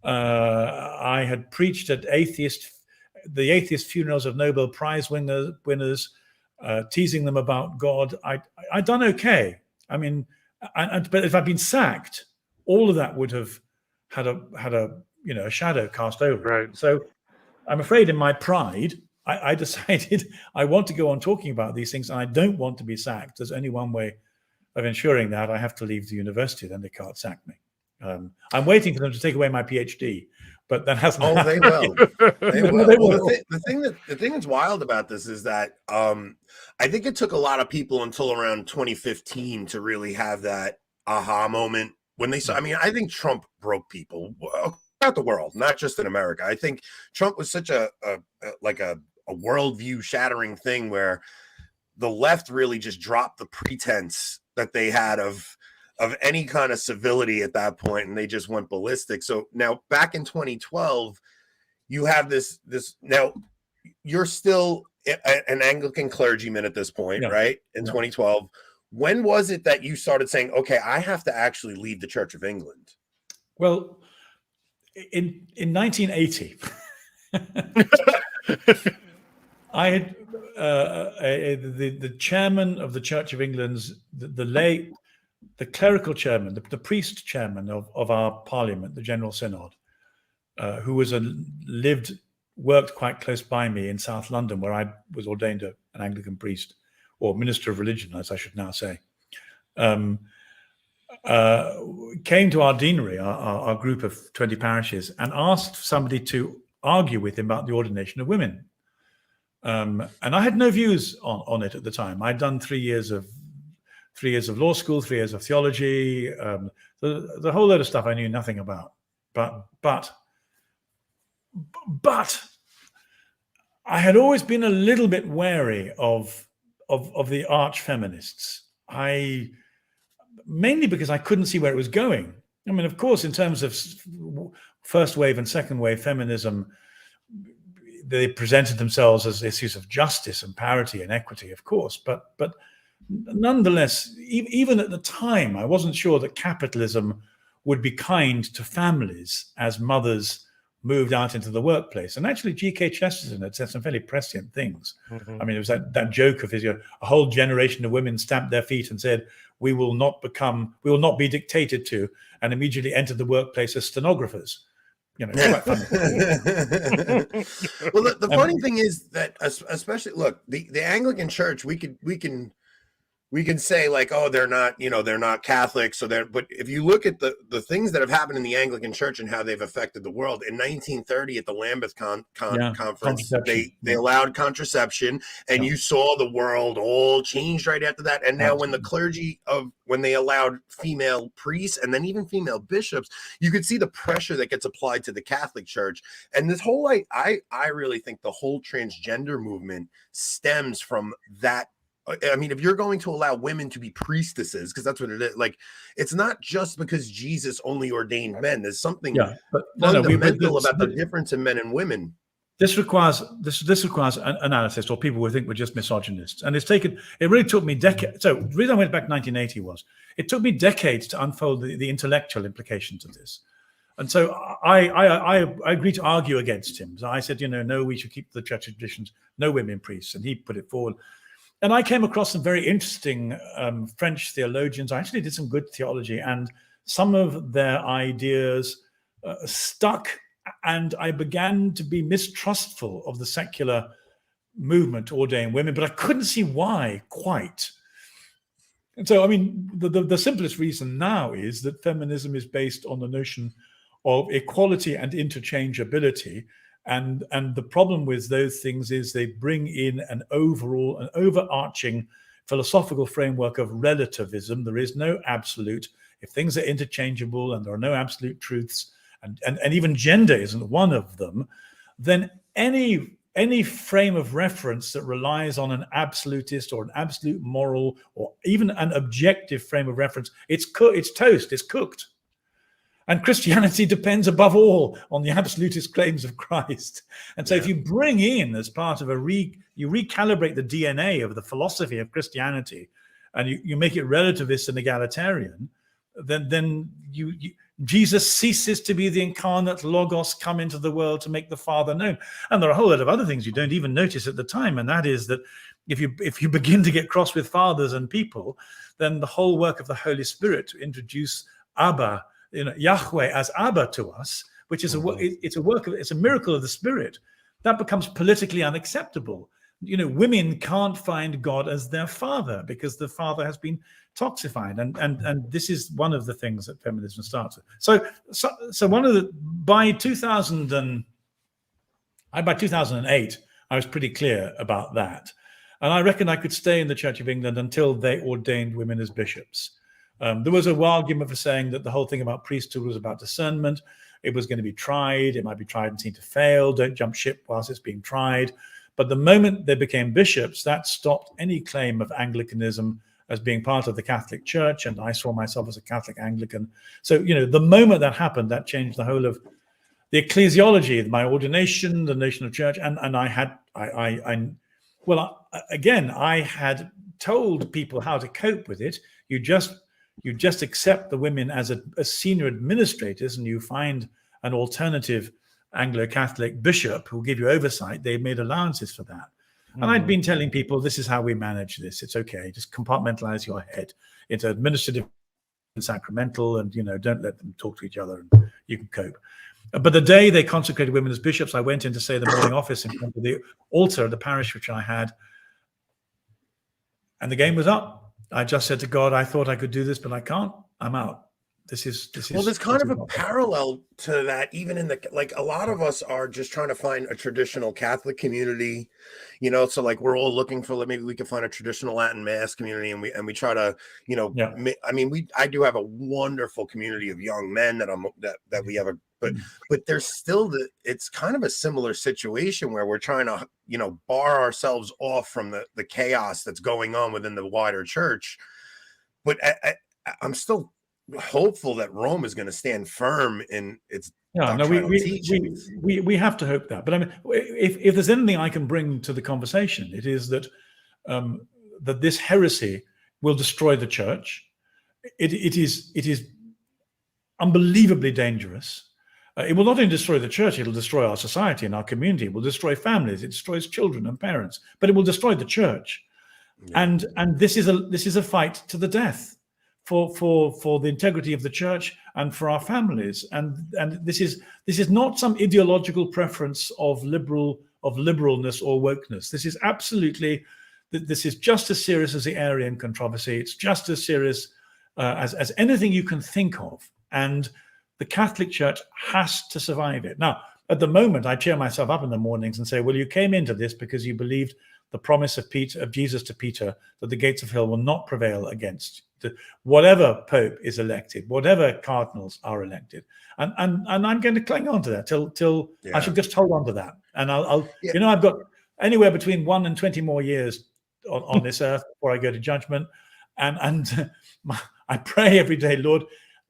I had preached at the atheist funerals of Nobel Prize winners, teasing them about God. I'd done okay. I mean, but if I'd been sacked, all of that would have had a shadow cast over. Right. So I'm afraid in my pride, I decided I want to go on talking about these things, and I don't want to be sacked. There's only one way of ensuring that. I have to leave the university, then they can't sack me. I'm waiting for them to take away my PhD, but that hasn't happened. They will. They will. They will. The thing that's wild about this is that I think it took a lot of people until around 2015 to really have that aha moment when they saw. I mean, I think Trump broke people throughout the world, not just in America. I think Trump was such a worldview shattering thing where the left really just dropped the pretense that they had of any kind of civility at that point, and they just went ballistic. So now back in 2012, you have this now you're still an Anglican clergyman at this point, right? In 2012. When was it that you started saying, okay, I have to actually leave the Church of England? Well, in 1980, I had the chairman of the Church of England's, the clerical chairman, the priest chairman of our parliament, the General Synod, who was worked quite close by me in South London, where I was ordained an Anglican priest, or minister of religion, as I should now say, came to our deanery, our group of 20 parishes, and asked somebody to argue with him about the ordination of women. And I had no views on it at the time. I'd done 3 years of law school, 3 years of theology, the whole load of stuff I knew nothing about. But I had always been a little bit wary of the arch feminists. Mainly because I couldn't see where it was going. I mean, of course, in terms of first wave and second wave feminism, they presented themselves as issues of justice and parity and equity, of course. But nonetheless, even at the time, I wasn't sure that capitalism would be kind to families as mothers moved out into the workplace. And actually, G.K. Chesterton had said some fairly prescient things. Mm-hmm. I mean, it was that joke of his, a whole generation of women stamped their feet and said, we will not be dictated to, and immediately entered the workplace as stenographers. Quite funny. Well, the funny thing is that, especially, look, the Anglican Church, we can say like, oh, they're not Catholic, but if you look at the things that have happened in the Anglican Church and how they've affected the world, in 1930 at the Lambeth conference, they allowed contraception, and you saw the world all changed right after that. And now when the clergy when they allowed female priests and then even female bishops, you could see the pressure that gets applied to the Catholic Church. And this whole, I really think the whole transgender movement stems from that. I mean, if you're going to allow women to be priestesses, because that's what it is, like, it's not just because Jesus only ordained men. There's something fundamental about the difference in men and women. This requires an analysis, or people would think we're just misogynists. And it really took me decades. So the reason I went back to 1980 was it took me decades to unfold the intellectual implications of this. And so I agreed to argue against him. So I said, no, we should keep the church traditions, no women priests. And he put it forward. And I came across some very interesting French theologians. I actually did some good theology, and some of their ideas stuck, and I began to be mistrustful of the secular movement to ordain women, but I couldn't see why quite. And so, I mean, the simplest reason now is that feminism is based on the notion of equality and interchangeability, And the problem with those things is they bring in an overarching philosophical framework of relativism. There is no absolute. If things are interchangeable and there are no absolute truths, and even gender isn't one of them, then any frame of reference that relies on an absolutist or an absolute moral or even an objective frame of reference, it's toast, it's cooked. And Christianity depends above all on the absolutist claims of Christ. And so if you bring in, as part of you recalibrate the DNA of the philosophy of Christianity, and you make it relativist and egalitarian, then Jesus ceases to be the incarnate logos come into the world to make the Father known. And there are a whole lot of other things you don't even notice at the time. And that is that if you begin to get cross with fathers and people, then the whole work of the Holy Spirit to introduce Abba, Yahweh as Abba to us, which is it's a miracle of the Spirit, that becomes politically unacceptable. Women can't find God as their father because the father has been toxified, and this is one of the things that feminism starts with. So one of by 2008, I was pretty clear about that, and I reckon I could stay in the Church of England until they ordained women as bishops. There was a argument for saying that the whole thing about priesthood was about discernment. It was going to be tried. It might be tried and seem to fail. Don't jump ship whilst it's being tried. But the moment they became bishops, that stopped any claim of Anglicanism as being part of the Catholic Church. And I saw myself as a Catholic Anglican. So, the moment that happened, that changed the whole of the ecclesiology, my ordination, the nation of church. And I had told people how to cope with it. You just accept the women as senior administrators, and you find an alternative Anglo-Catholic bishop who will give you oversight. They made allowances for that. And I'd been telling people, this is how we manage this. It's okay. Just compartmentalize your head into administrative and sacramental, and, don't let them talk to each other, and you can cope. But the day they consecrated women as bishops, I went in to say the morning office in front of the altar of the parish which I had, and the game was up. I just said to God, I thought I could do this, but I can't. I'm out. There's kind of a parallel to that, even in a lot of us are just trying to find a traditional Catholic community, so we're all looking for, maybe we can find a traditional Latin Mass community, and we try to, I do have a wonderful community of young men that we have but there's still it's kind of a similar situation where we're trying to, bar ourselves off from the chaos that's going on within the wider church. But I'm still hopeful that Rome is going to stand firm in its teachings. We have to hope that. But I mean, if there's anything I can bring to the conversation, it is that that this heresy will destroy the church. It is unbelievably dangerous. It will not only destroy the church, it'll destroy our society and our community. It will destroy families. It destroys children and parents, but it will destroy the church. Yeah. And this is a fight to the death for the integrity of the church and for our families. And this is not some ideological preference of liberalness or wokeness. This is just as serious as the Arian controversy. It's just as serious as anything you can think of. And the Catholic Church has to survive it. Now, at the moment, I cheer myself up in the mornings and say, well, you came into this because you believed the promise of Jesus to Peter that the gates of hell will not prevail against whatever pope is elected, whatever cardinals are elected. And I'm going to cling on to that till I should just hold on to that. And I'll I've got anywhere between 1 and 20 more years on this earth before I go to judgment. And I pray every day, Lord,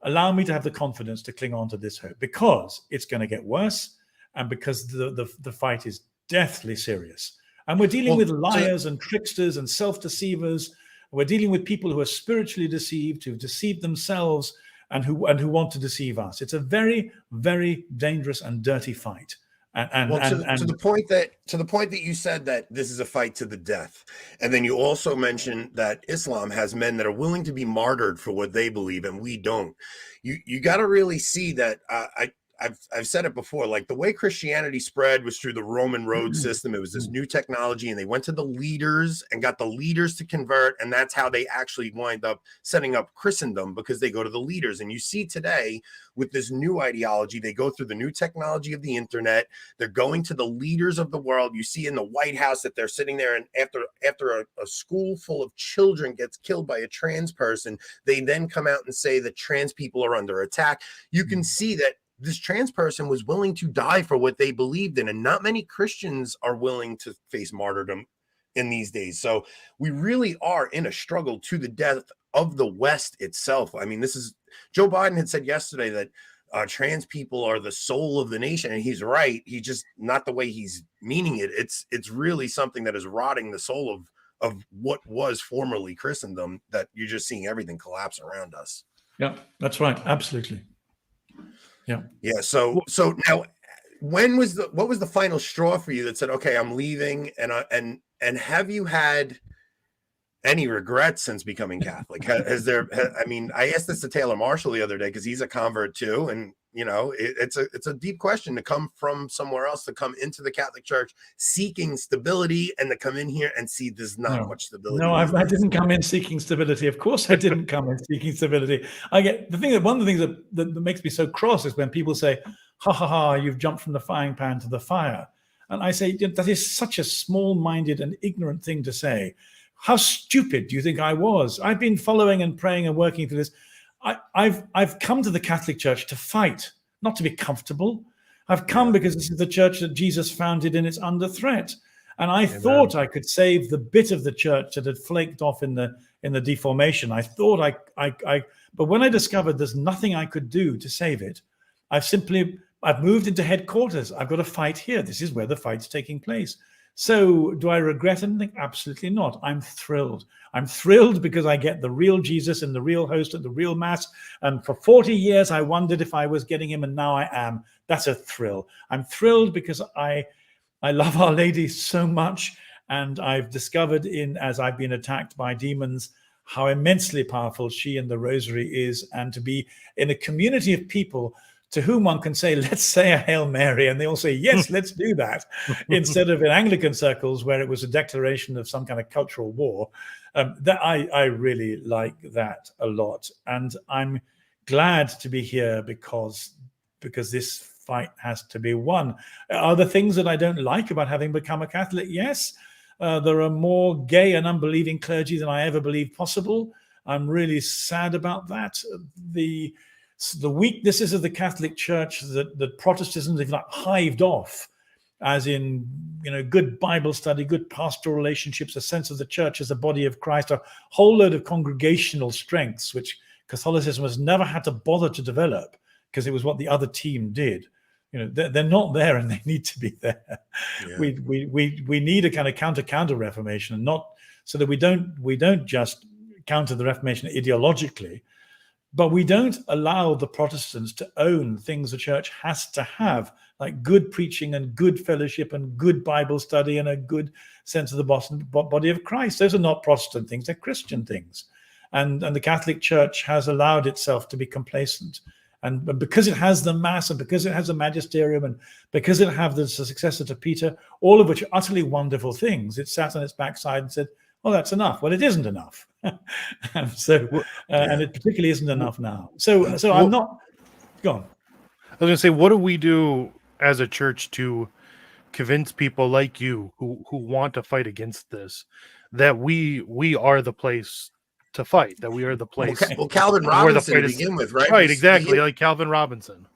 allow me to have the confidence to cling on to this hope, because it's going to get worse, and because the fight is deathly serious. And we're dealing with liars and tricksters and self-deceivers. We're dealing with people who are spiritually deceived, who've deceived themselves, and who want to deceive us. It's a very, very dangerous and dirty fight. To the point that you said that this is a fight to the death, and then you also mentioned that Islam has men that are willing to be martyred for what they believe, and we don't. You got to really see that. I've said it before, like the way Christianity spread was through the Roman road system. It was this new technology, and they went to the leaders and got the leaders to convert, and that's how they actually wind up setting up Christendom, because they go to the leaders. And you see today with this new ideology, they go through the new technology of the internet. They're going to the leaders of the world. You see in the White House that they're sitting there, and after a school full of children gets killed by a trans person, they then come out and say that trans people are under attack. You can see that this trans person was willing to die for what they believed in, and not many Christians are willing to face martyrdom in these days. So we really are in a struggle to the death of the West itself. I mean, this is, Joe Biden had said yesterday that trans people are the soul of the nation, and he's right. He just, not the way he's meaning it. It's really something that is rotting the soul of what was formerly Christendom, that you're just seeing everything collapse around us. Yeah, that's right. Absolutely. Yeah. So now, what was the final straw for you that said, okay, I'm leaving? And have you had any regrets since becoming Catholic? I mean, I asked this to Taylor Marshall the other day, because he's a convert too. And, you know, it's a deep question to come from somewhere else, to come into the Catholic Church seeking stability, and to come in here and see there's not much stability. No, I didn't come in seeking stability. Of course, I didn't come in seeking stability. One of the things that makes me so cross is when people say, ha ha ha, you've jumped from the frying pan to the fire. And I say, that is such a small-minded and ignorant thing to say. How stupid do you think I was? I've been following and praying and working through this. I've come to the Catholic Church to fight, not to be comfortable. I've come because this is the church that Jesus founded, and it's under threat. And I thought I could save the bit of the church that had flaked off in the Deformation. I thought but when I discovered there's nothing I could do to save it, I've moved into headquarters. I've got to fight here. This is where the fight's taking place. So do I regret anything? Absolutely not. I'm thrilled. I'm thrilled because I get the real Jesus and the real host at the real Mass. And for 40 years, I wondered if I was getting him, and now I am. That's a thrill. I'm thrilled because I love Our Lady so much. And I've discovered, as I've been attacked by demons, how immensely powerful she and the Rosary is. And to be in a community of people to whom one can say, let's say a Hail Mary, and they all say, yes, let's do that, instead of in Anglican circles where it was a declaration of some kind of cultural war. That I really like that a lot. And I'm glad to be here because this fight has to be won. Are there things that I don't like about having become a Catholic? Yes. There are more gay and unbelieving clergy than I ever believed possible. I'm really sad about that. The weaknesses of the Catholic Church that Protestantism have like hived off, as in, good Bible study, good pastoral relationships, a sense of the church as a body of Christ, a whole load of congregational strengths, which Catholicism has never had to bother to develop because it was what the other team did. They're not there, and they need to be there. Yeah. We need a kind of counter Reformation, not so that we don't just counter the Reformation ideologically, but we don't allow the Protestants to own things the church has to have, like good preaching and good fellowship and good Bible study and a good sense of the body of Christ. Those are not Protestant things, they're Christian things. And the Catholic Church has allowed itself to be complacent. And because it has the Mass, and because it has the magisterium, and because it has the successor to Peter, all of which are utterly wonderful things, it sat on its backside and said, well, that's enough. Well, it isn't enough. And it particularly isn't enough now. So I'm not, go on. I was going to say, what do we do as a church to convince people like you who want to fight against this, that we are the place to fight, that we are the place. Well, Calvin Robinson to begin with, right? Right, exactly, like Calvin Robinson.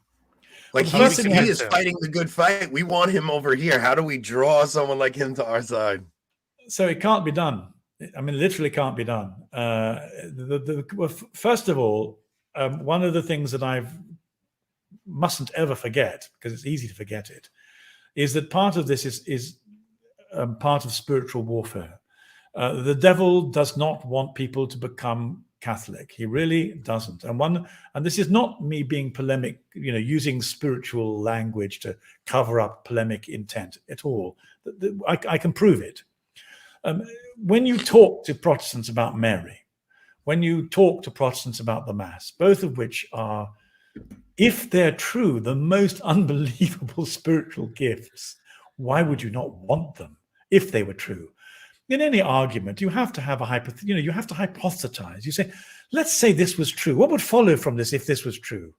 Like he is fighting the good fight. We want him over here. How do we draw someone like him to our side? So it can't be done. I mean, literally can't be done. First of all, one of the things that I mustn't ever forget, because it's easy to forget it, is that part of this is part of spiritual warfare. The devil does not want people to become Catholic. He really doesn't. And this is not me being polemic, using spiritual language to cover up polemic intent at all. I can prove it. When you talk to Protestants about Mary, when you talk to Protestants about the Mass, both of which are if they're true, the most unbelievable spiritual gifts, why would you not want them if they were true? In any argument, you have to have you have to hypothesize. You say, let's say this was true. What would follow from this if this was true?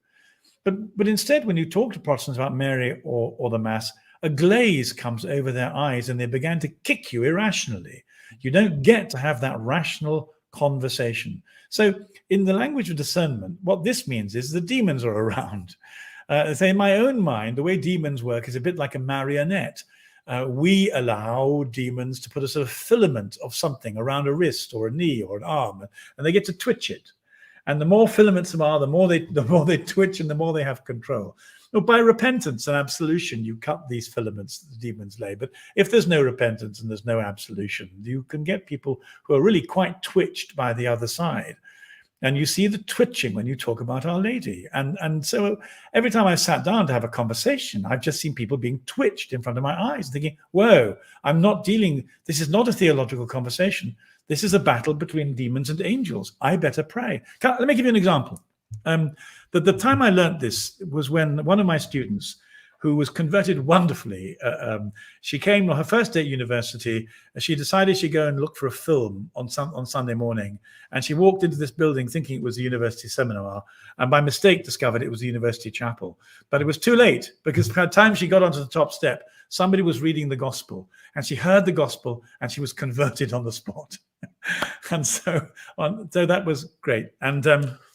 But instead, when you talk to Protestants about Mary or the Mass, a glaze comes over their eyes and they begin to kick you irrationally. You don't get to have that rational conversation. So in the language of discernment, what this means is the demons are around. So in my own mind, the way demons work is a bit like a marionette. We allow demons to put a sort of filament of something around a wrist or a knee or an arm, and they get to twitch it. And the more filaments there are, the more they twitch and the more they have control. Well, by repentance and absolution, you cut these filaments that the demons lay. But if there's no repentance and there's no absolution, you can get people who are really quite twitched by the other side. And you see the twitching when you talk about Our Lady. And so every time I've sat down to have a conversation, I've just seen people being twitched in front of my eyes, thinking, whoa, this is not a theological conversation. This is a battle between demons and angels. I better pray. Let me give you an example. The time I learned this was when one of my students, who was converted wonderfully, she came on her first day at university. She decided she'd go and look for a film on Sunday morning. And she walked into this building thinking it was the university seminar, and by mistake discovered it was the university chapel. But it was too late, because by the time she got onto the top step, somebody was reading the gospel, and she heard the gospel and she was converted on the spot. And so that was great. And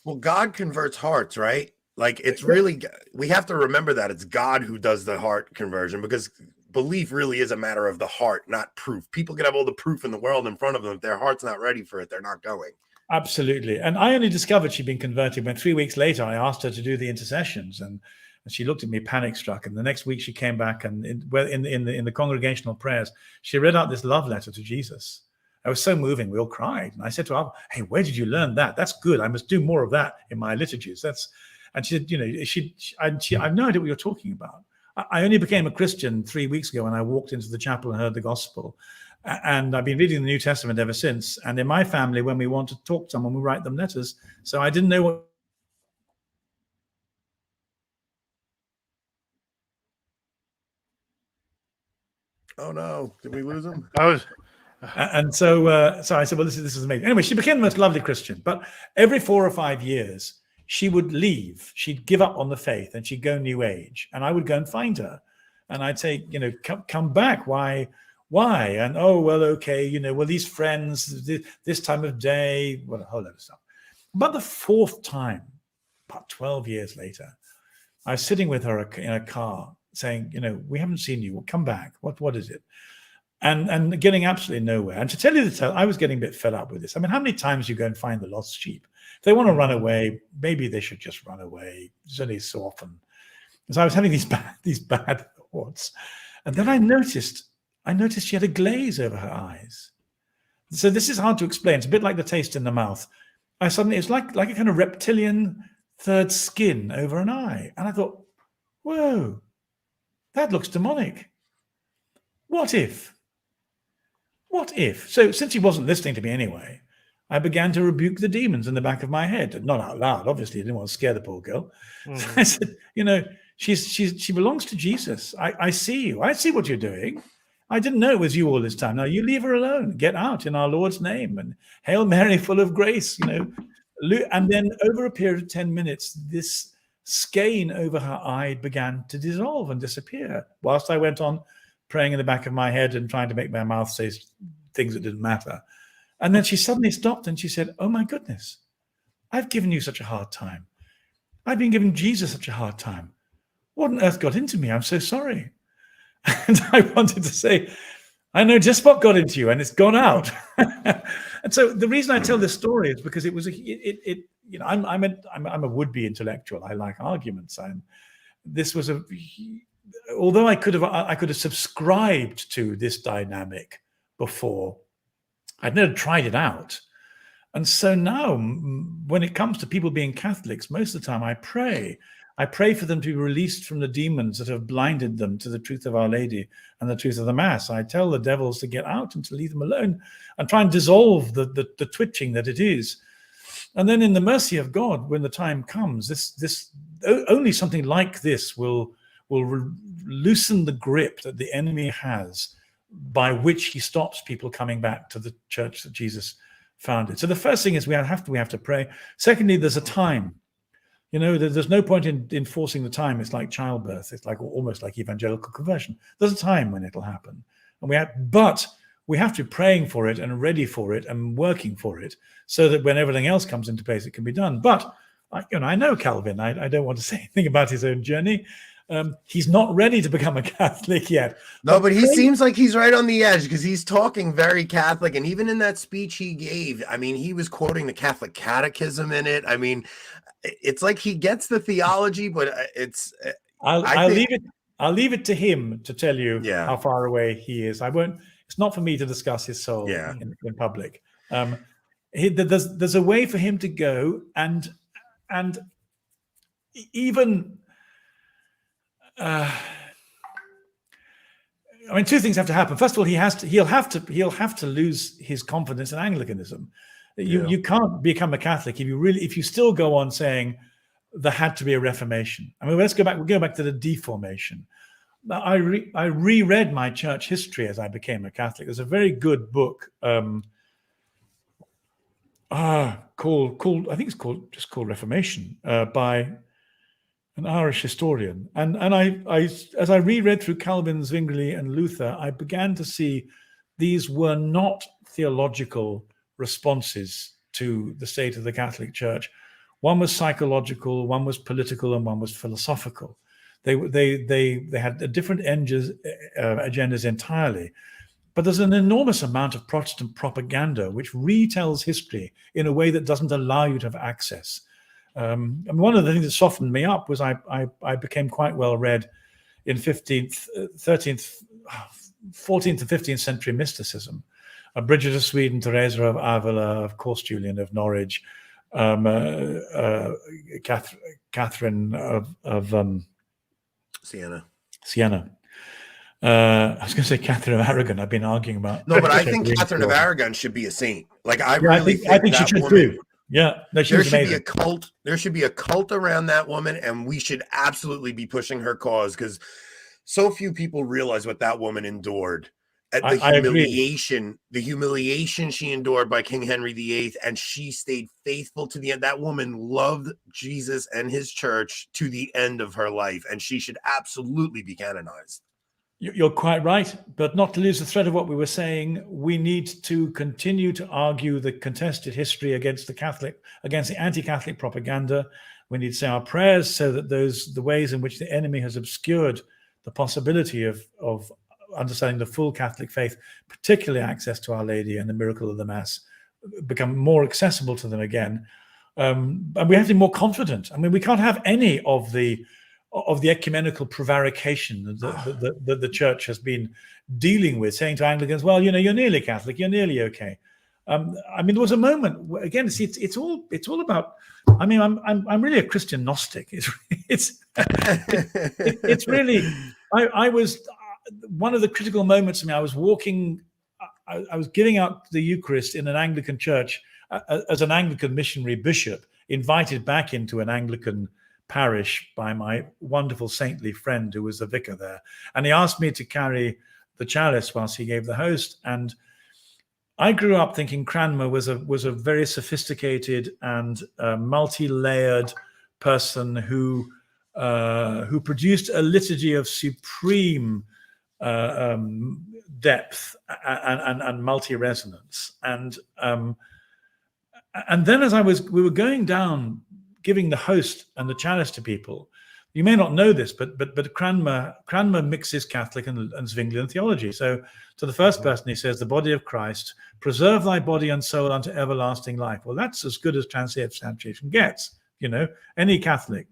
well, God converts hearts, right? Like, it's really, we have to remember that it's God who does the heart conversion, because belief really is a matter of the heart, not proof. People can have all the proof in the world in front of them. If their heart's not ready for it, they're not going. Absolutely. And I only discovered she'd been converted when 3 weeks later I asked her to do the intercessions, and she looked at me panic struck. And the next week she came back, and in the congregational prayers, she read out this love letter to Jesus. I was so moving, we all cried. And I said to her, hey, where did you learn that? That's good. I must do more of that in my liturgies. And she said, I have no idea what you're talking about. I only became a Christian 3 weeks ago when I walked into the chapel and heard the gospel. And I've been reading the New Testament ever since. And in my family, when we want to talk to someone, we write them letters. So I didn't know what. Oh no, did we lose him? And so I said, well, this is amazing. Anyway, she became the most lovely Christian. But every 4 or 5 years, she would leave. She'd give up on the faith and she'd go New Age. And I would go and find her. And I'd say, come back. Why? And, oh, well, okay, well, these friends, this time of day, well, a whole lot of stuff. About the 4th time, about 12 years later, I was sitting with her in a car saying, we haven't seen you. Well, come back. What is it? And getting absolutely nowhere. And to tell you the truth, I was getting a bit fed up with this. I mean, how many times you go and find the lost sheep? If they want to run away, maybe they should just run away. It's only so often. So I was having these bad thoughts. And then I noticed she had a glaze over her eyes. So this is hard to explain. It's a bit like the taste in the mouth. It's like a kind of reptilian third skin over an eye. And I thought, whoa, that looks demonic. What if? So since he wasn't listening to me anyway, I began to rebuke the demons in the back of my head. Not out loud, obviously. I didn't want to scare the poor girl. Mm-hmm. So I said, she belongs to Jesus. I see you. I see what you're doing. I didn't know it was you all this time. Now you leave her alone. Get out in our Lord's name. And Hail Mary, full of grace, And then over a period of 10 minutes, this skein over her eye began to dissolve and disappear, whilst I went on praying in the back of my head and trying to make my mouth say things that didn't matter. And then she suddenly stopped and she said, oh my goodness, I've given you such a hard time. I've been giving Jesus such a hard time. What on earth got into me? I'm so sorry. And I wanted to say, I know just what got into you, and it's gone out. And so the reason I tell this story is because it was I'm a would-be intellectual. I like arguments. Although I could have subscribed to this dynamic before, I'd never tried it out. And so now, when it comes to people being Catholics, most of the time I pray for them to be released from the demons that have blinded them to the truth of Our Lady and the truth of the Mass. I tell the devils to get out and to leave them alone and try and dissolve the twitching that it is. And then in the mercy of God, when the time comes, only something like this will loosen the grip that the enemy has, by which he stops people coming back to the church that Jesus founded. So the first thing is we have to pray. Secondly, there's a time. There's no point in forcing the time. It's like childbirth. It's like almost like evangelical conversion. There's a time when it'll happen, but we have to be praying for it and ready for it and working for it, so that when everything else comes into place, it can be done. But I know Calvin. I don't want to say anything about his own journey. He's not ready to become a Catholic yet. No, but he seems like he's right on the edge, because he's talking very Catholic. And even in that speech he gave, I mean, he was quoting the Catholic Catechism in it. I mean, it's like he gets the theology, but I'll leave it to him to tell you how far away he is. I won't. It's not for me to discuss his soul in public. There's a way for him to go, and even. Two things have to happen. First of all, he'll have to lose his confidence in Anglicanism. You can't become a Catholic if you still go on saying there had to be a Reformation. I mean, let's go back. We'll go back to the Deformation. I reread my church history as I became a Catholic. There's a very good book called I think it's called Reformation by an Irish historian. And I as I reread through Calvin, Zwingli, and Luther, I began to see these were not theological responses to the state of the Catholic Church. One was psychological, one was political, and one was philosophical. They had different agendas entirely. But there's an enormous amount of Protestant propaganda which retells history in a way that doesn't allow you to have access. And one of the things that softened me up was I became quite well read in 14th and 15th century mysticism. Bridget of Sweden, Teresa of Avila, of course, Julian of Norwich, Catherine of Siena. I was going to say Catherine of Aragon. I've been arguing about. No, but I think Catherine of Aragon should be a saint. Like I think she should too. Yeah, there should be a cult. There should be a cult around that woman, and we should absolutely be pushing her cause, because so few people realize what that woman endured. The humiliation she endured by King Henry VIII, and she stayed faithful to the end. That woman loved Jesus and his church to the end of her life, and she should absolutely be canonized. You're quite right, but not to lose the thread of what we were saying, we need to continue to argue the contested history against the anti-Catholic propaganda. We need to say our prayers so that the ways in which the enemy has obscured the possibility of understanding the full Catholic faith, particularly access to Our Lady and the miracle of the Mass, become more accessible to them again. And we have to be more confident. I mean, we can't have any of the ecumenical prevarication that the church has been dealing with, saying to Anglicans, well, you're nearly Catholic, you're nearly okay. I mean, there was a moment where, again, it's all about. I mean, I'm really a Christian Gnostic. It's really. I was one of the critical moments for me. I was walking. I was giving out the Eucharist in an Anglican church as an Anglican missionary bishop, invited back into an Anglican parish by my wonderful saintly friend who was the vicar there, and he asked me to carry the chalice whilst he gave the host. And I grew up thinking Cranmer was a very sophisticated and multi-layered person who produced a liturgy of supreme depth and multi-resonance. And then as we were going down, giving the host and the chalice to people, you may not know this, but Cranmer mixes Catholic and Zwinglian theology. So to the first person, he says, "The body of Christ, preserve thy body and soul unto everlasting life." Well, that's as good as transubstantiation gets. Any Catholic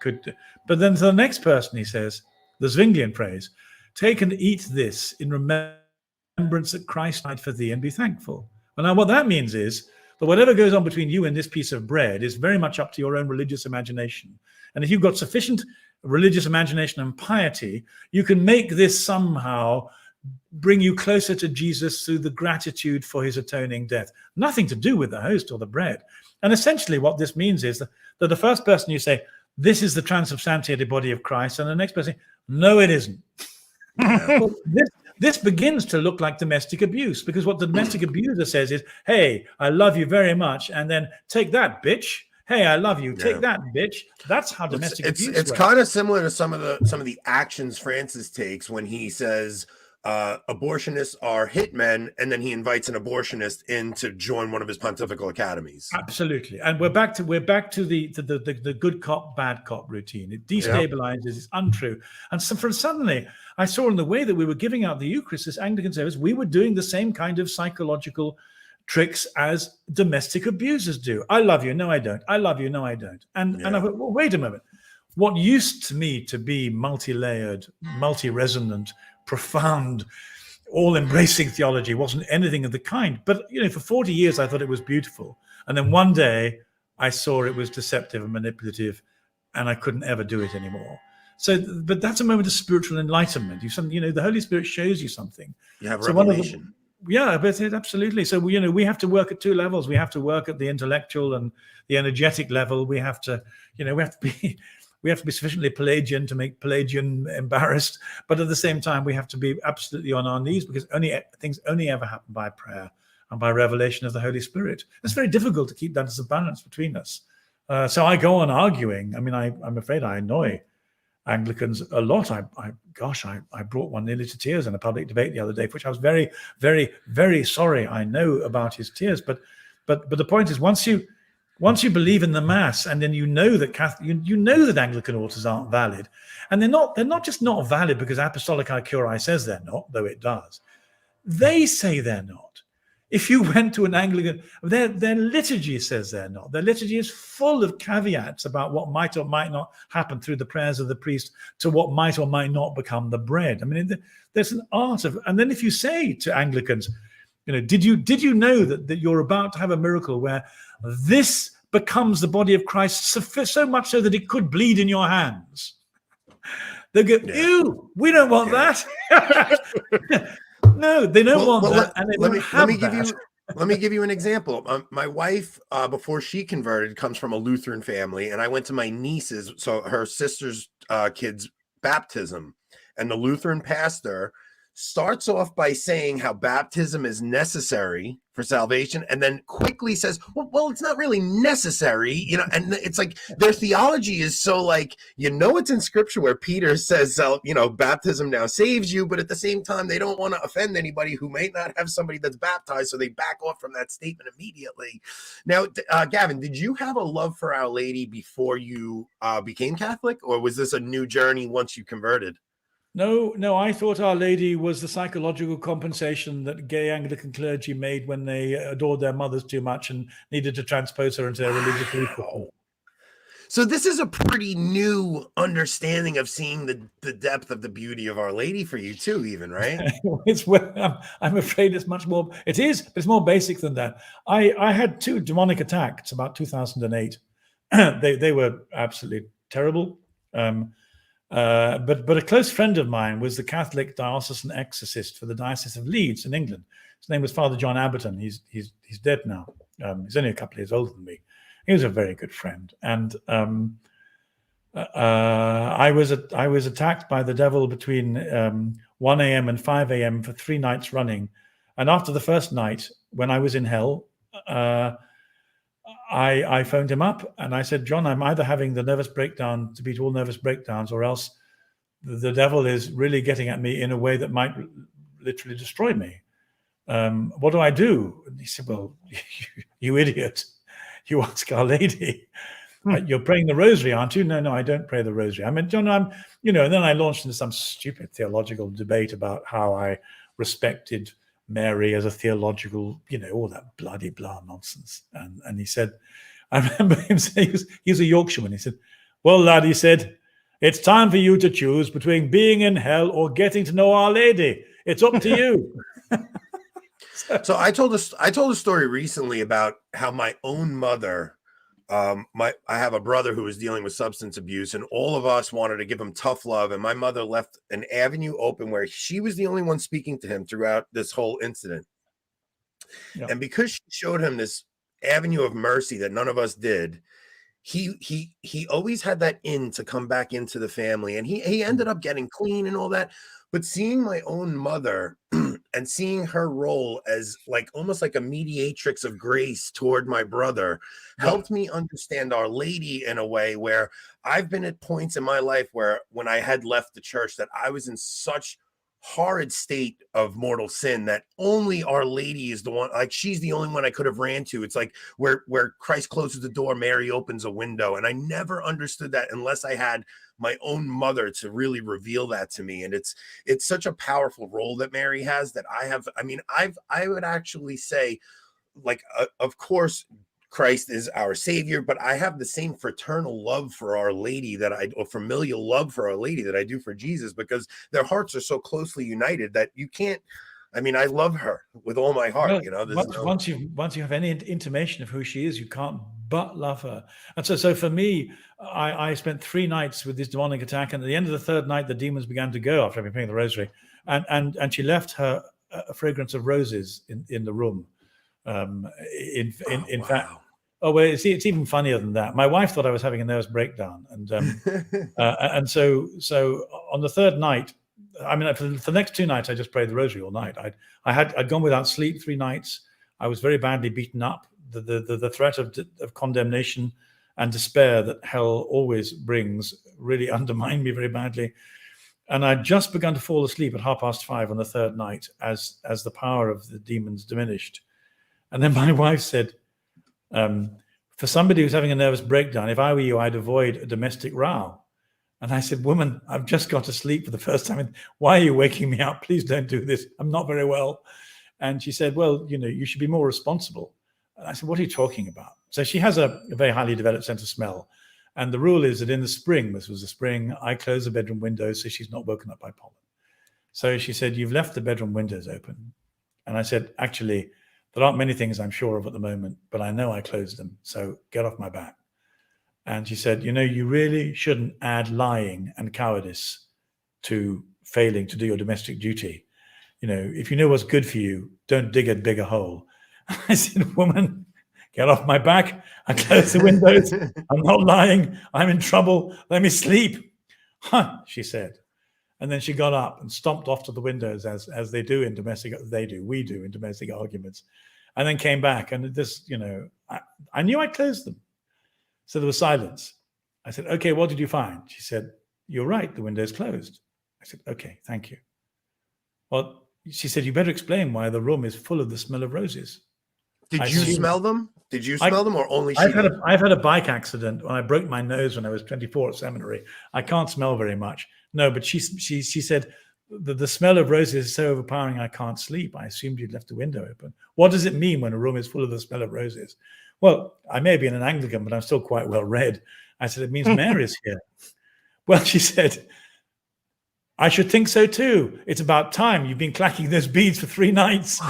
could. But then to the next person, he says, the Zwinglian phrase, "Take and eat this in remembrance that Christ died for thee, and be thankful." Well, now what that means is that whatever goes on between you and this piece of bread is very much up to your own religious imagination. And if you've got sufficient religious imagination and piety, you can make this somehow bring you closer to Jesus through the gratitude for his atoning death. Nothing to do with the host or the bread. And essentially what this means is that the first person you say, this is the transubstantiated body of Christ, and the next person, no, it isn't. Well, this begins to look like domestic abuse, because what the domestic abuser says is, hey, I love you very much, and then take that, bitch. Hey, I love you. Take that, bitch. That's how domestic abuse works. It's kind of similar to some of the actions Francis takes when he says abortionists are hitmen, and then he invites an abortionist in to join one of his pontifical academies. Absolutely, and we're back to the good cop, bad cop routine. It destabilizes. It's untrue, and so suddenly I saw in the way that we were giving out the Eucharist, this Anglican service, we were doing the same kind of psychological tricks as domestic abusers do. I love you, no, I don't. I love you, no, I don't. And I thought, well, wait a moment. What used to me to be multi-layered, multi-resonant, profound, all-embracing theology wasn't anything of the kind. But for 40 years I thought it was beautiful, and then one day I saw it was deceptive and manipulative, and I couldn't ever do it anymore. So, but that's a moment of spiritual enlightenment. The Holy Spirit shows you something. You have revelation. Absolutely. So we have to work at two levels. We have to work at the intellectual and the energetic level. We have to be sufficiently Pelagian to make Pelagian embarrassed, but at the same time we have to be absolutely on our knees, because things only ever happen by prayer and by revelation of the Holy Spirit. It's very difficult to keep that as a balance between us. So I go on arguing. I mean, I'm afraid I annoy Anglicans a lot. I brought one nearly to tears in a public debate the other day, for which I was very, very, very sorry. I know about his tears, but the point is, once you believe in the Mass, and then you know that Anglican orders aren't valid, and they're not just not valid because Apostolicae Curiae says they're not, though it does. They say they're not. If you went to an Anglican, their liturgy says they're not. Their liturgy is full of caveats about what might or might not happen through the prayers of the priest to what might or might not become the bread. I mean, there's an art of, and then if you say to Anglicans, did you know that you're about to have a miracle where this becomes the body of Christ, so much so that it could bleed in your hands? They go, ew, we don't want that. No, they don't want that, and they don't have that. Let me give you an example. My wife, before she converted, comes from a Lutheran family, and I went to my niece's, so her sister's kid's baptism, and the Lutheran pastor starts off by saying how baptism is necessary for salvation, and then quickly says, well, it's not really necessary, and it's like their theology is so like, it's in scripture where Peter says, baptism now saves you, but at the same time, they don't want to offend anybody who may not have somebody that's baptized, so they back off from that statement immediately. Now, Gavin, did you have a love for Our Lady before you became Catholic, or was this a new journey once you converted? No, I thought Our Lady was the psychological compensation that gay Anglican clergy made when they adored their mothers too much and needed to transpose her into their religious belief. So this is a pretty new understanding of seeing the depth of the beauty of Our Lady for you too, even, right? I'm afraid it's much more. It is, but it's more basic than that. I had 2 demonic attacks about 2008. They were absolutely terrible. But a close friend of mine was the Catholic diocesan exorcist for the Diocese of Leeds in England. His name was Father John Abberton. He's dead now. He's only a couple of years older than me. He was a very good friend, and I was attacked by the devil between 1 a.m. and 5 a.m. for 3 nights running. And after the first night, when I was in hell, I phoned him up and I said, John, I'm either having the nervous breakdown to beat all nervous breakdowns, or else the devil is really getting at me in a way that might literally destroy me. What do I do? And he said, well, you idiot. You ask Our Lady. You're praying the rosary, aren't you? No, I don't pray the rosary. I mean, John, and then I launched into some stupid theological debate about how I respected Mary as a theological, all that bloody blah nonsense. And he said, I remember him saying, he's a Yorkshireman. He said, well, lad, he said, it's time for you to choose between being in hell or getting to know Our Lady. It's up to you. So I told a story recently about how my own mother, I have a brother who was dealing with substance abuse, and all of us wanted to give him tough love. And my mother left an avenue open where she was the only one speaking to him throughout this whole incident. Yeah. And because she showed him this avenue of mercy that none of us did, he always had that in to come back into the family, and he ended up getting clean and all that. But seeing my own mother and seeing her role as like almost like a mediatrix of grace toward my brother helped me understand Our Lady in a way where I've been at points in my life where when I had left the church that I was in such horrid state of mortal sin that only Our Lady is the one, like she's the only one I could have ran to. It's like where Christ closes the door, Mary opens a window. And I never understood that unless I had my own mother to really reveal that to me. And it's such a powerful role that Mary has that I would actually say, like, of course Christ is our savior, but I have the same fraternal love for Our Lady or familial love for Our Lady that I do for Jesus, because their hearts are so closely united that you can't, I love her with all my heart. Well, once you have any intimation of who she is, you can't but love her. And so for me, I spent 3 nights with this demonic attack, and at the end of the 3rd night, the demons began to go after I've been praying the rosary, and she left her a fragrance of roses in the room. In fact, well, it's even funnier than that. My wife thought I was having a nervous breakdown, and so on the 3rd night, for the next 2 nights, I just prayed the rosary all night. I'd gone without sleep 3 nights. I was very badly beaten up. The threat of condemnation and despair that hell always brings really undermined me very badly. And I'd just begun to fall asleep at 5:30 on the 3rd night as the power of the demons diminished. And then my wife said, for somebody who's having a nervous breakdown, if I were you, I'd avoid a domestic row. And I said, woman, I've just got to sleep for the first time. Why are you waking me up? Please don't do this. I'm not very well. And she said, well, you should be more responsible. And I said, what are you talking about? So she has a very highly developed sense of smell. And the rule is that in the spring, this was the spring, I close the bedroom windows so she's not woken up by pollen. So she said, you've left the bedroom windows open. And I said, actually, there aren't many things I'm sure of at the moment, but I know I closed them. So get off my back. And she said, you really shouldn't add lying and cowardice to failing to do your domestic duty. If you know what's good for you, don't dig a bigger hole. I said, woman, get off my back. I closed the windows. I'm not lying. I'm in trouble. Let me sleep. Huh, she said. And then she got up and stomped off to the windows as we do in domestic arguments, and then came back. And this, I knew I closed them. So there was silence. I said, okay, what did you find? She said, you're right, the window's closed. I said, okay, thank you. Well, she said, you better explain why the room is full of the smell of roses. Did you smell them? Did you smell them, or only she? I've had a bike accident when I broke my nose when I was 24 at seminary. I can't smell very much. No, but she said the smell of roses is so overpowering I can't sleep. I assumed you'd left the window open. What does it mean when a room is full of the smell of roses? Well, I may be an Anglican, but I'm still quite well read. I said, it means Mary's here. Well, she said, I should think so too. It's about time. You've been clacking those beads for 3 nights. Wait,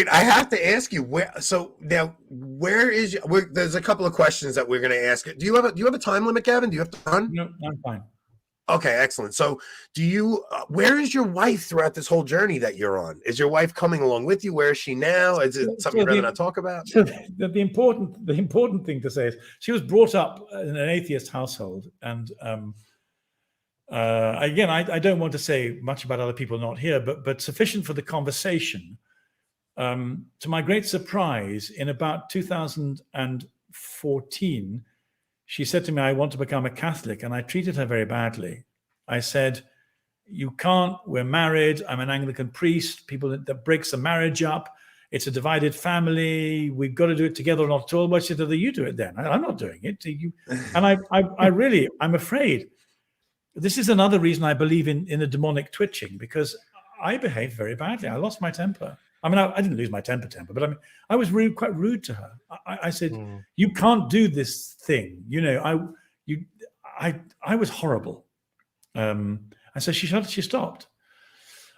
I have to ask you there's a couple of questions that we're going to ask. Do you have a time limit, Gavin? Do you have to run? No, I'm fine. Okay, excellent. So where is your wife throughout this whole journey that you're on? Is your wife coming along with you? Where is she now? Is it something you'd rather not talk about? So the important thing to say is she was brought up in an atheist household. And again, I don't want to say much about other people not here, but sufficient for the conversation. To my great surprise, in about 2014, she said to me, I want to become a Catholic, and I treated her very badly. I said, you can't, we're married, I'm an Anglican priest, that breaks the marriage up, it's a divided family, we've got to do it together or not at all. Well, she said, you do it then. I'm not doing it. And I'm afraid. This is another reason I believe in a demonic twitching, because I behaved very badly. I lost my temper. I didn't lose my temper, but I was quite rude to her. I said, you can't do this thing. I was horrible. And so she stopped.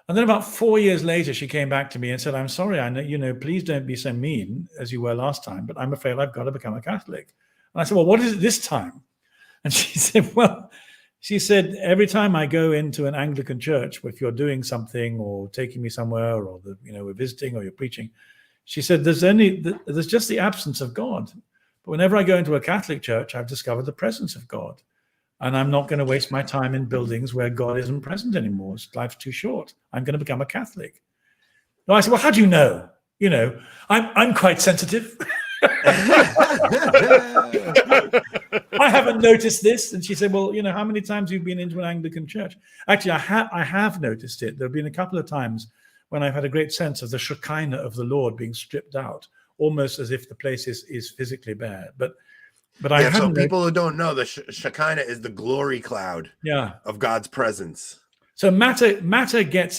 And then about 4 years later, she came back to me and said, I'm sorry, I know, please don't be so mean as you were last time, but I'm afraid I've got to become a Catholic. And I said, well, what is it this time? And she said, every time I go into an Anglican church, if you're doing something or taking me somewhere or we're visiting or you're preaching, She said, there's just the absence of God. But whenever I go into a Catholic church, I've discovered the presence of God. And I'm not going to waste my time in buildings where God isn't present anymore. Life's too short. I'm going to become a Catholic. No, I said, well, how do you know? You know, I'm quite sensitive. I haven't noticed this. And she said, well, you know, how many times you've been into an Anglican church? Actually, I have noticed it. There have been a couple of times when I've had a great sense of the Shekinah of the Lord being stripped out, almost as if the place is physically bare. But I yeah, so hadn't. people who don't know, the Shekinah is the glory cloud of God's presence. So matter gets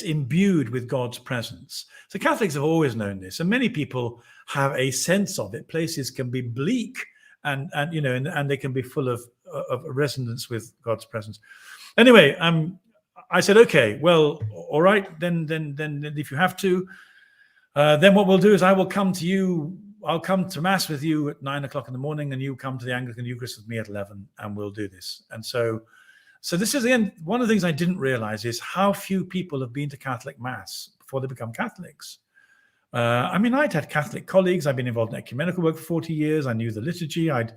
imbued with God's presence. So Catholics have always known this, and many people have a sense of it. Places can be bleak and you know, and they can be full of resonance with God's presence. Anyway, I said, okay, well, all right, then if you have to, then what we'll do is I will come to you. I'll come to Mass with you at 9 o'clock in the morning, and you come to the Anglican Eucharist with me at 11, and we'll do this. And so this is the end. One of the things I didn't realize is how few people have been to Catholic Mass before they become Catholics. I mean, I'd had Catholic colleagues. I've been involved in ecumenical work for 40 years. I knew the liturgy. I'd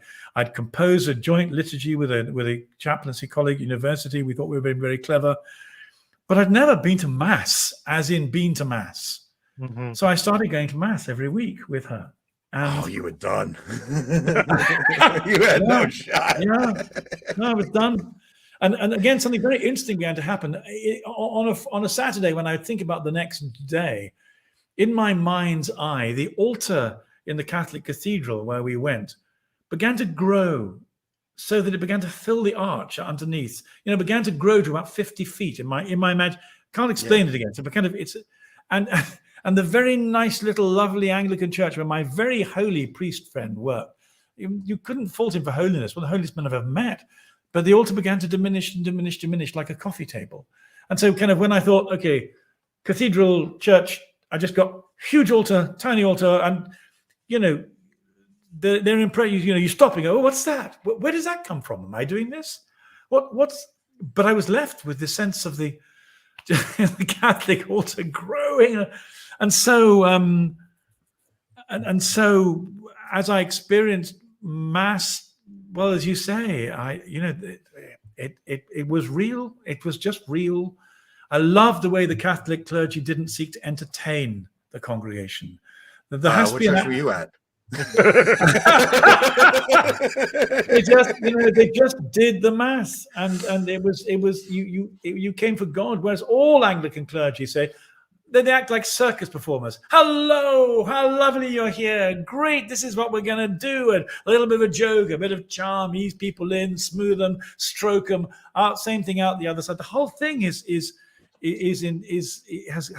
composed a joint liturgy with a chaplaincy colleague at university. We thought we were very, very clever. But I'd never been to Mass, as in been to Mass. Mm-hmm. So I started going to Mass every week with her. And you were done. You had no shot. Yeah, no, I was done. And again, something very interesting began to happen. On a Saturday, when I think about the next day, in my mind's eye, the altar in the Catholic cathedral where we went began to grow so that it began to fill the arch underneath. You know, began to grow to about 50 feet in my imagine. Can't explain it again. So and the very nice little lovely Anglican church where my very holy priest friend worked, you couldn't fault him for holiness, one of the holiest men I've ever met. But the altar began to diminish and diminish like a coffee table. And so kind of when I thought, okay, cathedral, church, I just got huge altar, tiny altar, and, you know, they're in prayer, you know, you stop and go, oh, what's that? Where does that come from? Am I doing this? But I was left with the sense of the Catholic altar growing. And so, so as I experienced Mass, well, as you say, it was real. It was just real. I loved the way the Catholic clergy didn't seek to entertain the congregation. There has to be what church were you at? they just did the Mass, and it was you came for God. Whereas all Anglican clergy say, they act like circus performers. Hello, how lovely you're here. Great, this is what we're going to do. And a little bit of a joke, a bit of charm, ease people in, smooth them, stroke them out. Same thing out the other side. The whole thing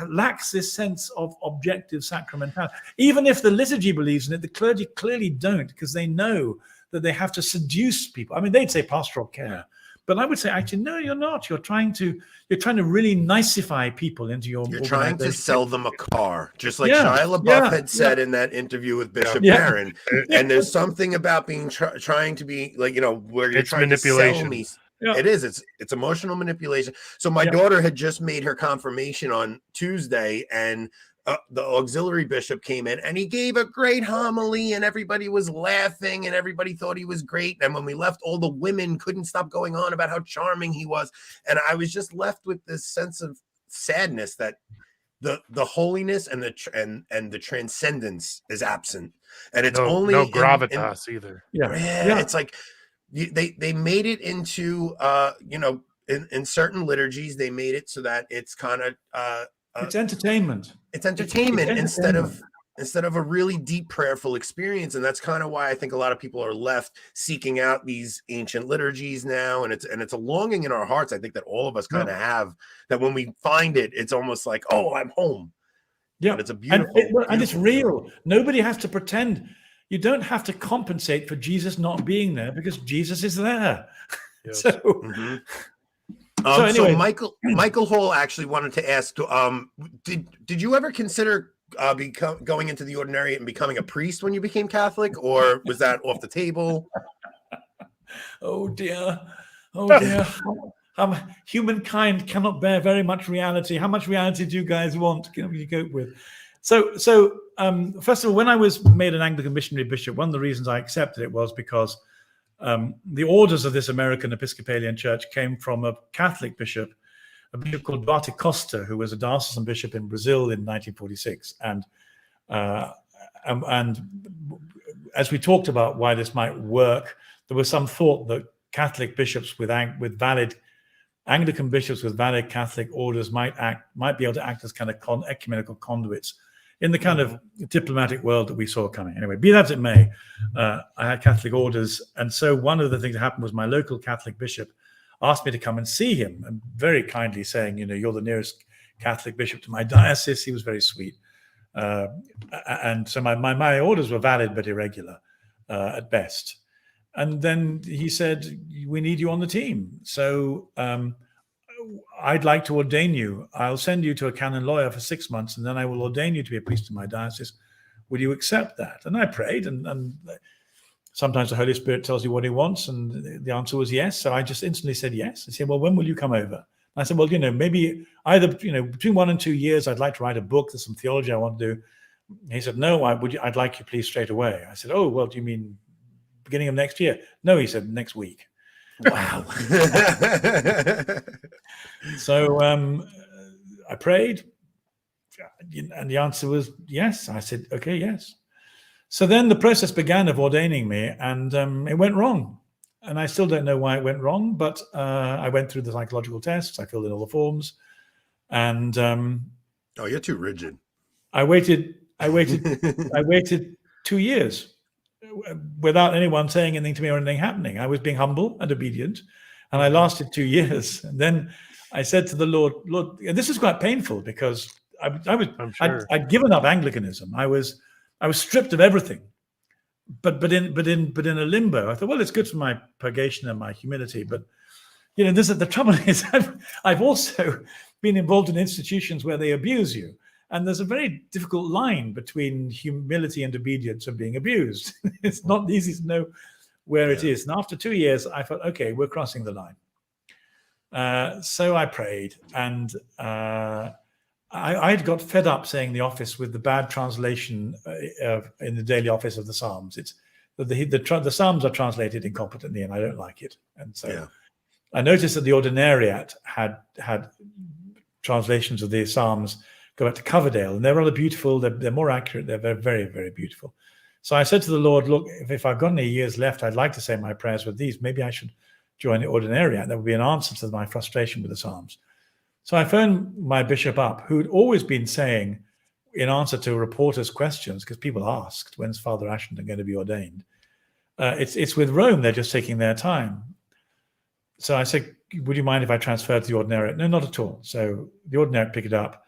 lacks this sense of objective sacramentality. Even if the liturgy believes in it, the clergy clearly don't, because they know that they have to seduce people. I mean, they'd say pastoral care. But I would say, actually, no, you're not. You're trying to really nicify people into your. You're trying to sell them a car, just like Shia LaBeouf had said in that interview with Bishop Barron. And there's something about being trying to be like, you know, where you're trying to sell me. Yeah. It is. It's emotional manipulation. So my daughter had just made her confirmation on Tuesday, and the auxiliary bishop came in and he gave a great homily, and everybody was laughing and everybody thought he was great. And when we left, all the women couldn't stop going on about how charming he was. And I was just left with this sense of sadness that the holiness and the transcendence is absent. And it's only no gravitas either. Yeah. It's like they made it into in certain liturgies, they made it so that it's kind of it's entertainment. It's entertainment instead of a really deep prayerful experience. And that's kind of why I think a lot of people are left seeking out these ancient liturgies now. And it's a longing in our hearts, I think, that all of us kind of have, that when we find it, it's almost like, oh, I'm home. Yeah. But it's a beautiful, and it's real. Nobody has to pretend. You don't have to compensate for Jesus not being there, because Jesus is there. Yes. So anyway, so Michael Hall actually wanted to ask, did you ever consider going into the ordinariate and becoming a priest when you became Catholic, or was that off the table? Oh dear. Humankind cannot bear very much reality. How much reality do you guys want? Can you cope with? First of all, when I was made an Anglican missionary bishop, one of the reasons I accepted it was because the orders of this American Episcopalian church came from a Catholic bishop, a bishop called Duarte Costa, who was a diocesan bishop in Brazil in 1946. And as we talked about why this might work, there was some thought that Catholic bishops with valid Anglican bishops with valid Catholic orders might be able to act as kind of ecumenical conduits in the kind of diplomatic world that we saw coming. Anyway, be that as it may, I had Catholic orders. And so one of the things that happened was my local Catholic bishop asked me to come and see him, and very kindly saying, you're the nearest Catholic bishop to my diocese. He was very sweet. And so my orders were valid but irregular at best. And then he said, we need you on the team. So I'd like to ordain you. I'll send you to a canon lawyer for 6 months, and then I will ordain you to be a priest in my diocese. Will you accept that? And I prayed, and sometimes the Holy Spirit tells you what he wants, and the answer was yes. So I just instantly said yes. He said, well, when will you come over? And I said, well, maybe either, between 1 and 2 years, I'd like to write a book. There's some theology I want to do. He said, no, I'd like you please straight away. I said, oh, well, do you mean beginning of next year? No, he said, next week. Wow. So I prayed, and the answer was yes. I said, okay, yes. So then the process began of ordaining me, and it went wrong. And I still don't know why it went wrong, but I went through the psychological tests. I filled in all the forms, and oh, you're too rigid. I waited 2 years without anyone saying anything to me or anything happening. I was being humble and obedient, and I lasted 2 years. And then I said to the Lord, and this is quite painful because I'd given up Anglicanism. I was stripped of everything, but in a limbo. I thought, well, it's good for my purgation and my humility, but the trouble is I've also been involved in institutions where they abuse you. And there's a very difficult line between humility and obedience and being abused. It's not easy to know where it is. And after 2 years, I thought, okay, we're crossing the line. So I prayed, and I'd got fed up saying the office with the bad translation in the daily office of the Psalms. It's the Psalms are translated incompetently, and I don't like it. And so I noticed that the Ordinariate had translations of the Psalms go back to Coverdale, and they're rather beautiful. They're more accurate. They're very, very, very beautiful. So I said to the Lord, look, if I've got any years left, I'd like to say my prayers with these. Maybe I should join the Ordinariate. That would be an answer to my frustration with the Psalms. So I phoned my bishop up, who'd always been saying, in answer to reporters' questions, because people asked, when's Father Ashenden going to be ordained? It's with Rome. They're just taking their time. So I said, would you mind if I transferred to the Ordinariate? No, not at all. So the Ordinariate picked it up.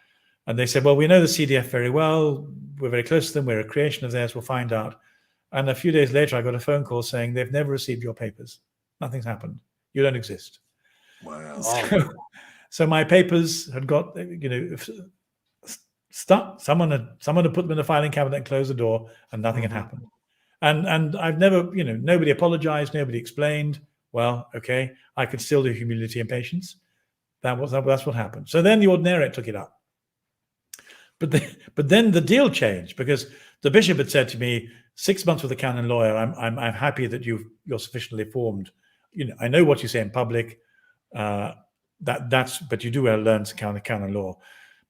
And they said, well, we know the CDF very well. We're very close to them. We're a creation of theirs. We'll find out. And a few days later, I got a phone call saying they've never received your papers. Nothing's happened. You don't exist. Wow. So my papers had got, stuck. Someone had put them in the filing cabinet and closed the door, and nothing had happened. And I've never, nobody apologized. Nobody explained. Well, okay, I could still do humility and patience. That's what happened. So then the Ordinariate took it up. But then the deal changed, because the bishop had said to me, 6 months with a canon lawyer, I'm happy that you're sufficiently formed. I know what you say in public. But you do learn canon law.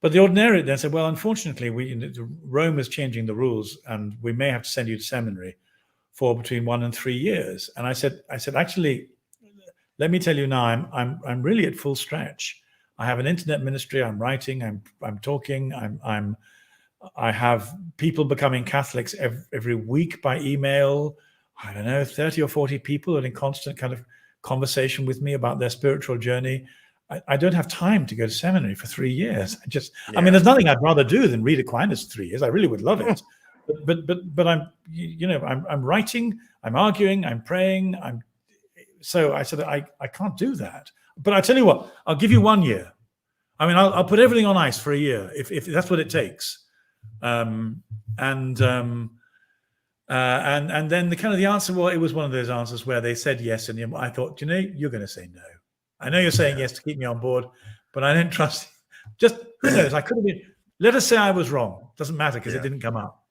But the Ordinariate then said, well, unfortunately, Rome is changing the rules, and we may have to send you to seminary for between 1 and 3 years. And I said, actually, let me tell you now, I'm really at full stretch. I have an internet ministry. I'm writing. I'm talking. I have people becoming Catholics every week by email. I don't know, 30 or 40 people are in constant kind of conversation with me about their spiritual journey. I don't have time to go to seminary for 3 years. I mean, there's nothing I'd rather do than read Aquinas for 3 years. I really would love it. But I'm writing. I'm arguing. I'm praying. So I said I can't do that. But I tell you what, I'll give you 1 year. I mean, I'll put everything on ice for a year if that's what it takes. And then the answer, well, it was one of those answers where they said yes, and I thought, you're going to say no. I know you're saying yes to keep me on board, but I don't trust you. Just who knows? I could have been. Let us say I was wrong. Doesn't matter because Yeah. it didn't come up.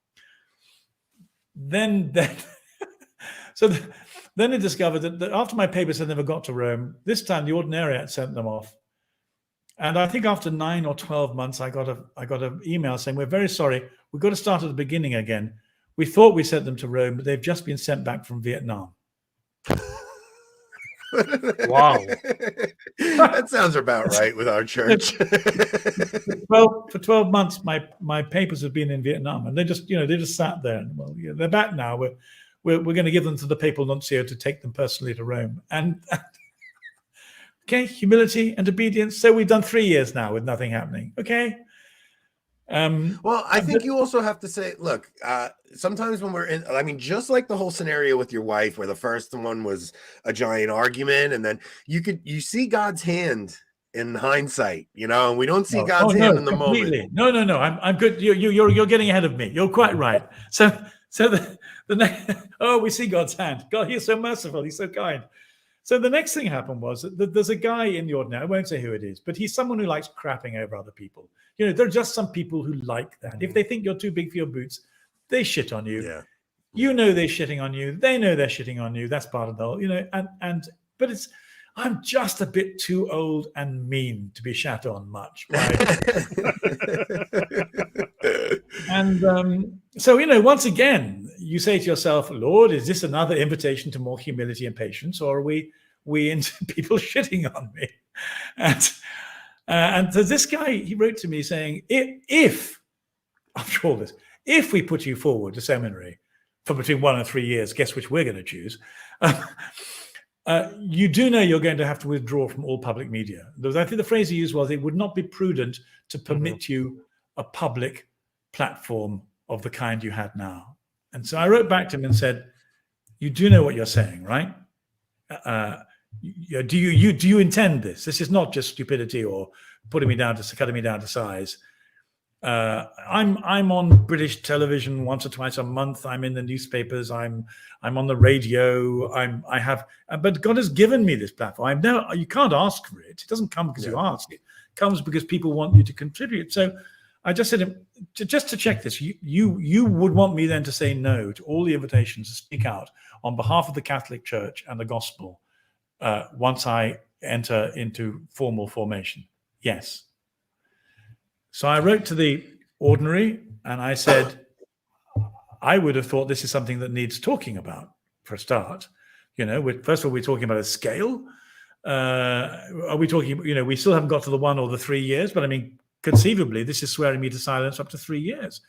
Then then they discovered that after my papers had never got to Rome, this time the Ordinariate sent them off. And I think after 9 or 12 months, I got an email saying, "We're very sorry. We've got to start at the beginning again. We thought we sent them to Rome, but they've just been sent back from Vietnam." Wow. That sounds about right with our church. Well, for 12 months, my papers have been in Vietnam, and they just sat there. And well, they're back now. We're going to give them to the papal nuncio to take them personally to Rome. And okay, humility and obedience. So we've done 3 years now with nothing happening. Okay. Well, I think you also have to say, look, sometimes when we're in, I mean, just like the whole scenario with your wife, where the first one was a giant argument, and then you see God's hand in hindsight, and we don't see God's hand in the moment. No. I'm good. You're getting ahead of me. You're quite right. So the next, we see God's hand. God, He's so merciful. He's so kind. So the next thing happened was that there's a guy in the Ordinary, I won't say who it is, but he's someone who likes crapping over other people. There are just some people who like that. If they think you're too big for your boots, they shit on you. Yeah. They're shitting on you. They know they're shitting on you. That's part of the whole, but I'm just a bit too old and mean to be shat on much. Right? And so, once again, you say to yourself, Lord, is this another invitation to more humility and patience, or are we into people shitting on me? And so this guy, he wrote to me saying, if after all this, if we put you forward to seminary for between 1 and 3 years, guess which we're going to choose? You do know you're going to have to withdraw from all public media. I think the phrase he used was, it would not be prudent to permit you a public platform of the kind you had now. And so I wrote back to him and said, you do know what you're saying, right? Do you intend this? This is not just stupidity or cutting me down to size. I'm on British television once or twice a month. I'm in the newspapers. I'm on the radio. But God has given me this platform. You can't ask for it. It doesn't come because you ask. It comes because people want you to contribute. So I just said, just to check this, you would want me then to say no to all the invitations to speak out on behalf of the Catholic Church and the gospel once I enter into formal formation? Yes. So I wrote to the Ordinary and I said, I would have thought this is something that needs talking about for a start. First of all, we're talking about a scale. Are we talking, we still haven't got to the 1 or the 3 years, but I mean, conceivably, this is swearing me to silence up to 3 years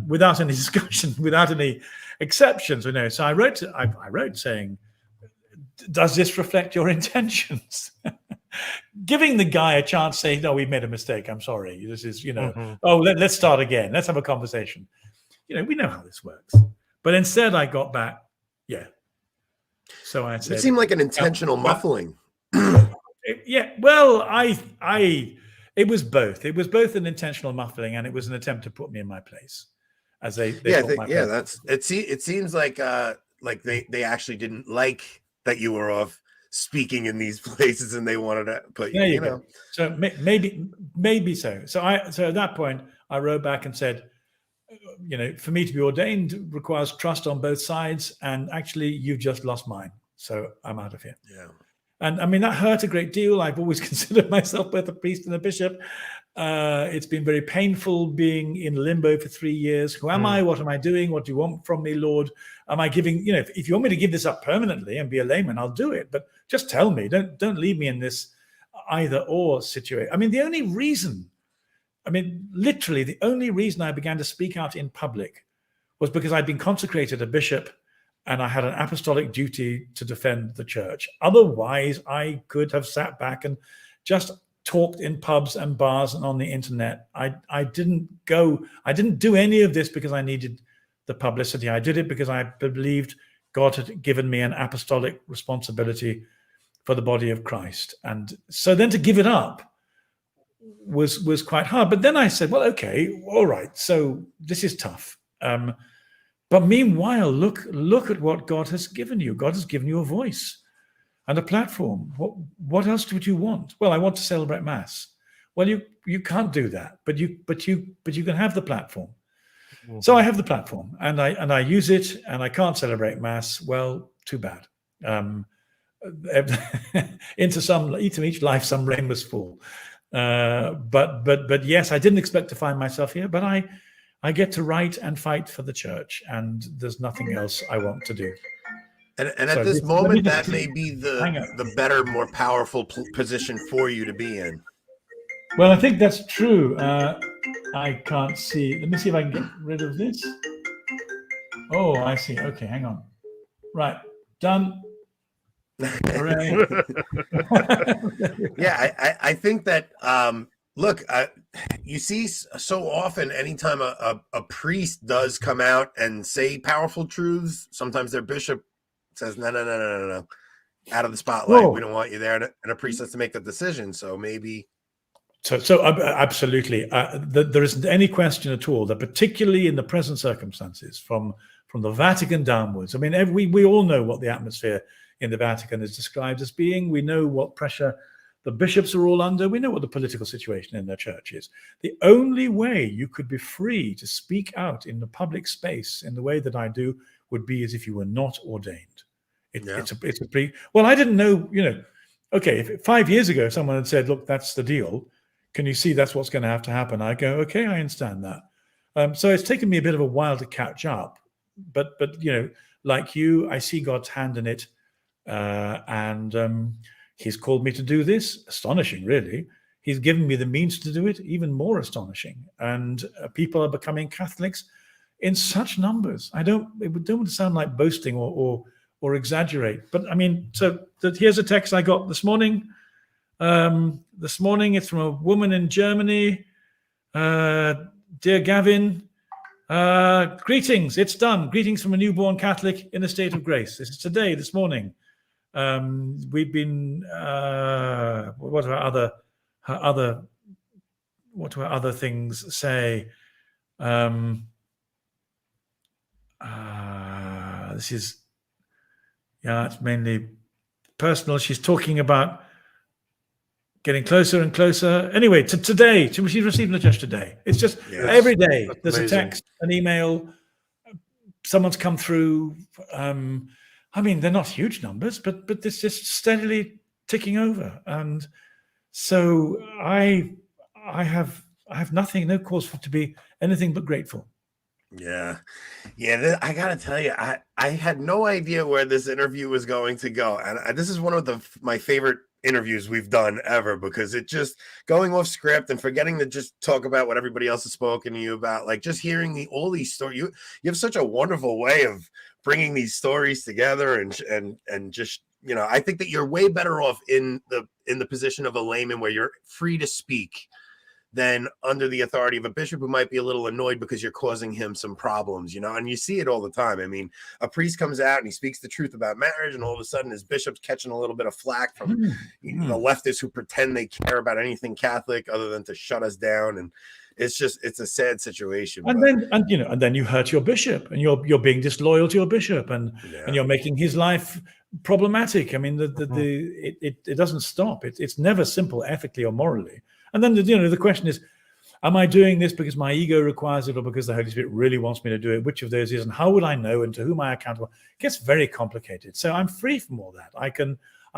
without any discussion, without any exceptions. So I wrote saying, does this reflect your intentions? Giving the guy a chance to say, no, we've made a mistake. I'm sorry. This is, let's start again. Let's have a conversation. We know how this works. But instead I got back, yeah. So I said, it seemed like an intentional muffling. Yeah, well, it was both. It was both an intentional muffling and it was an attempt to put me in my place. As it seems like they actually didn't like that you were off speaking in these places and they wanted to put you know. So maybe so. So at that point I wrote back and said, for me to be ordained requires trust on both sides, and actually you've just lost mine. So I'm out of here. Yeah. And I mean, that hurt a great deal. I've always considered myself both a priest and a bishop. It's been very painful being in limbo for 3 years. Who am I? What am I doing? What do you want from me, Lord? Am I giving, if you want me to give this up permanently and be a layman, I'll do it. But just tell me, don't leave me in this either or situation. I mean, literally the only reason I began to speak out in public was because I'd been consecrated a bishop and I had an apostolic duty to defend the church. Otherwise, I could have sat back and just talked in pubs and bars and on the internet. I didn't do any of this because I needed the publicity. I did it because I believed God had given me an apostolic responsibility for the body of Christ. And so then to give it up was quite hard. But then I said, well, okay, all right. So this is tough. But meanwhile, look at what God has given you. God has given you a voice and a platform. What else would you want? Well, I want to celebrate Mass. Well, you can't do that, but you can have the platform. So I have the platform, and I use it, and I can't celebrate Mass. Well, too bad. Into each life some rain must fall. But yes, I didn't expect to find myself here, but I get to write and fight for the church, and there's nothing else I want to do. And at this moment, that may be the better, more powerful position for you to be in. Well, I think that's true. I can't see. Let me see if I can get rid of this. Oh, I see. Okay, hang on. Right, done. Yeah, I think that look, you see so often anytime a priest does come out and say powerful truths, sometimes their bishop says no, out of the spotlight. Whoa. We don't want you there, and a priest has to make the decision. So maybe. So absolutely, there isn't any question at all that, particularly in the present circumstances, from the Vatican downwards. I mean, we all know what the atmosphere in the Vatican is described as being. We know what pressure the bishops are all under. We know what the political situation in their church is. The only way you could be free to speak out in the public space in the way that I do would be as if you were not ordained. It's a pretty well. I didn't know. Okay, if 5 years ago someone had said, "Look, that's the deal. Can you see that's what's going to have to happen?" I go, "Okay, I understand that." So it's taken me a bit of a while to catch up, but like you, I see God's hand in it. And he's called me to do this. Astonishing, really. He's given me the means to do it. Even more astonishing. And people are becoming Catholics in such numbers. I don't want to sound like boasting or exaggerate, but I mean, so here's a text I got this morning. This morning, it's from a woman in Germany. Dear Gavin, greetings. It's done. Greetings from a newborn Catholic in a state of grace. This is today, this morning. We've been what do our other things say? This is it's mainly personal. She's talking about getting closer and closer. Anyway, today, she's receiving a text today. It's just every day there's a text, an email, someone's come through. I mean, they're not huge numbers, but it's just steadily ticking over, and so I have nothing, no cause to be anything but grateful. Yeah. I gotta tell you, I had no idea where this interview was going to go, and this is one of my favorite interviews we've done ever, because it just going off script and forgetting to just talk about what everybody else has spoken to you about, like just hearing all these stories. You have such a wonderful way of bringing these stories together, and just I think that you're way better off in the position of a layman where you're free to speak than under the authority of a bishop who might be a little annoyed because you're causing him some problems, and you see it all the time. I mean, a priest comes out and he speaks the truth about marriage, and all of a sudden his bishop's catching a little bit of flack from the leftists who pretend they care about anything Catholic other than to shut us down. And it's a sad situation. And then you hurt your bishop, and you're being disloyal to your bishop, and you're making his life problematic. I mean, it doesn't stop. It's never simple ethically or morally. And then the question is, am I doing this because my ego requires it, or because the Holy Spirit really wants me to do it? Which of those is, and how would I know, and to whom am I accountable? It gets very complicated. So I'm free from all that. I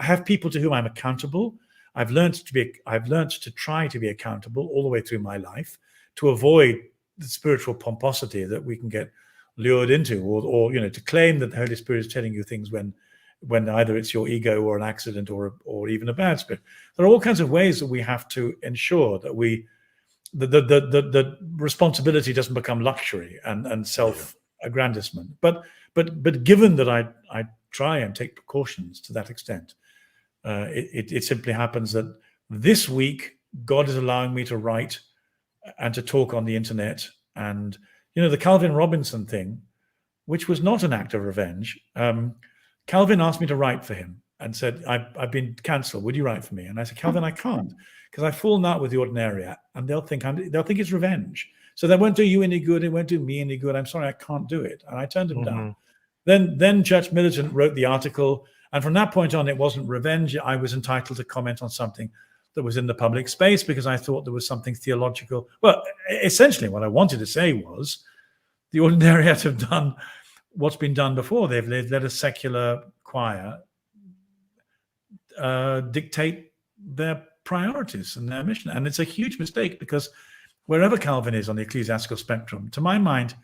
have people to whom I'm accountable. I've learned to try to be accountable all the way through my life, to avoid the spiritual pomposity that we can get lured into, or to claim that the Holy Spirit is telling you things when either it's your ego or an accident or even a bad spirit. There are all kinds of ways that we have to ensure that the responsibility doesn't become luxury and self-aggrandizement. But given that I try and take precautions to that extent, it simply happens that this week God is allowing me to write and to talk on the internet. And the Calvin Robinson thing, which was not an act of revenge. Calvin asked me to write for him and said, I've been cancelled. Would you write for me? And I said, Calvin, I can't, because I've fallen out with the ordinariate, and they'll think it's revenge. So that won't do you any good. It won't do me any good. I'm sorry, I can't do it. And I turned him down. Then Church Militant wrote the article. And from that point on, it wasn't revenge. I was entitled to comment on something that was in the public space because I thought there was something theological. Well, essentially what I wanted to say was the ordinariate have done what's been done before. They've let a secular choir dictate their priorities and their mission. And it's a huge mistake because wherever Calvin is on the ecclesiastical spectrum, to my mind,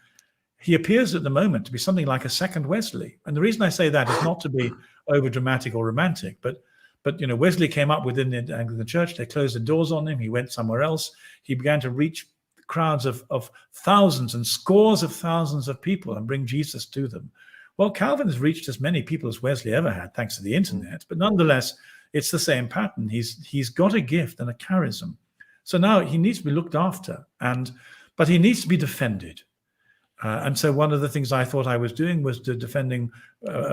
he appears at the moment to be something like a second Wesley. And the reason I say that is not to be over dramatic or romantic, but Wesley came up within the Anglican Church. They closed the doors on him. He went somewhere else. He began to reach crowds of thousands and scores of thousands of people and bring Jesus to them. Well, Calvin has reached as many people as Wesley ever had, thanks to the internet. But nonetheless, it's the same pattern. He's got a gift and a charism. So now he needs to be looked after, but he needs to be defended. And so one of the things I thought I was doing was defending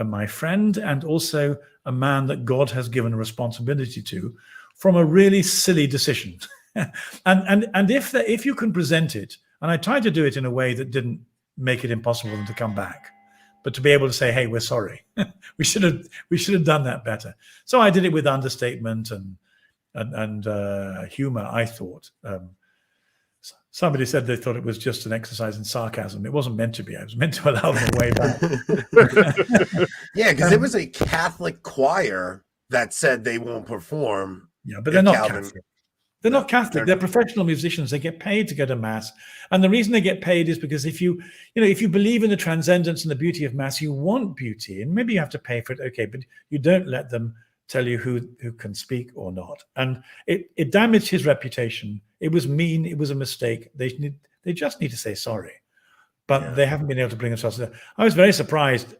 my friend and also a man that God has given a responsibility to from a really silly decision. and if you can present it, and I tried to do it in a way that didn't make it impossible for them to come back, but to be able to say, hey, we're sorry. we should have done that better. So I did it with understatement and humor, I thought. Somebody said they thought it was just an exercise in sarcasm. It wasn't meant to be. I was meant to allow them way back. Yeah, because it was a Catholic choir that said they won't perform. Yeah, but they're not Catholic. They're not Catholic. They're professional musicians. They get paid to go to mass, and the reason they get paid is because if you believe in the transcendence and the beauty of mass, you want beauty, and maybe you have to pay for it. Okay, but you don't let them tell you who can speak or not, and it damaged his reputation. It was mean. It was a mistake. They just need to say sorry, but they haven't been able to bring themselves to that. I was very surprised.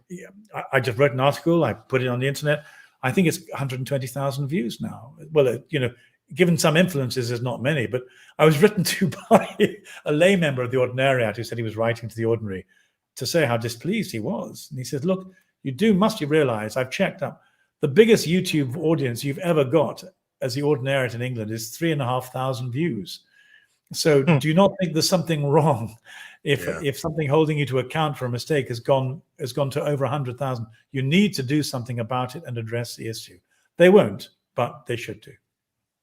I just wrote an article. I put it on the internet. I think it's 120,000 views now. Well, given some influences, there's not many, but I was written to by a lay member of the Ordinariate who said he was writing to the Ordinary to say how displeased he was. And he said, look, must you realize, I've checked up, the biggest YouTube audience you've ever got as the Ordinariate in England is 3,500 views. So do you not think there's something wrong if something holding you to account for a mistake has gone to over 100,000? You need to do something about it and address the issue. They won't, but they should do.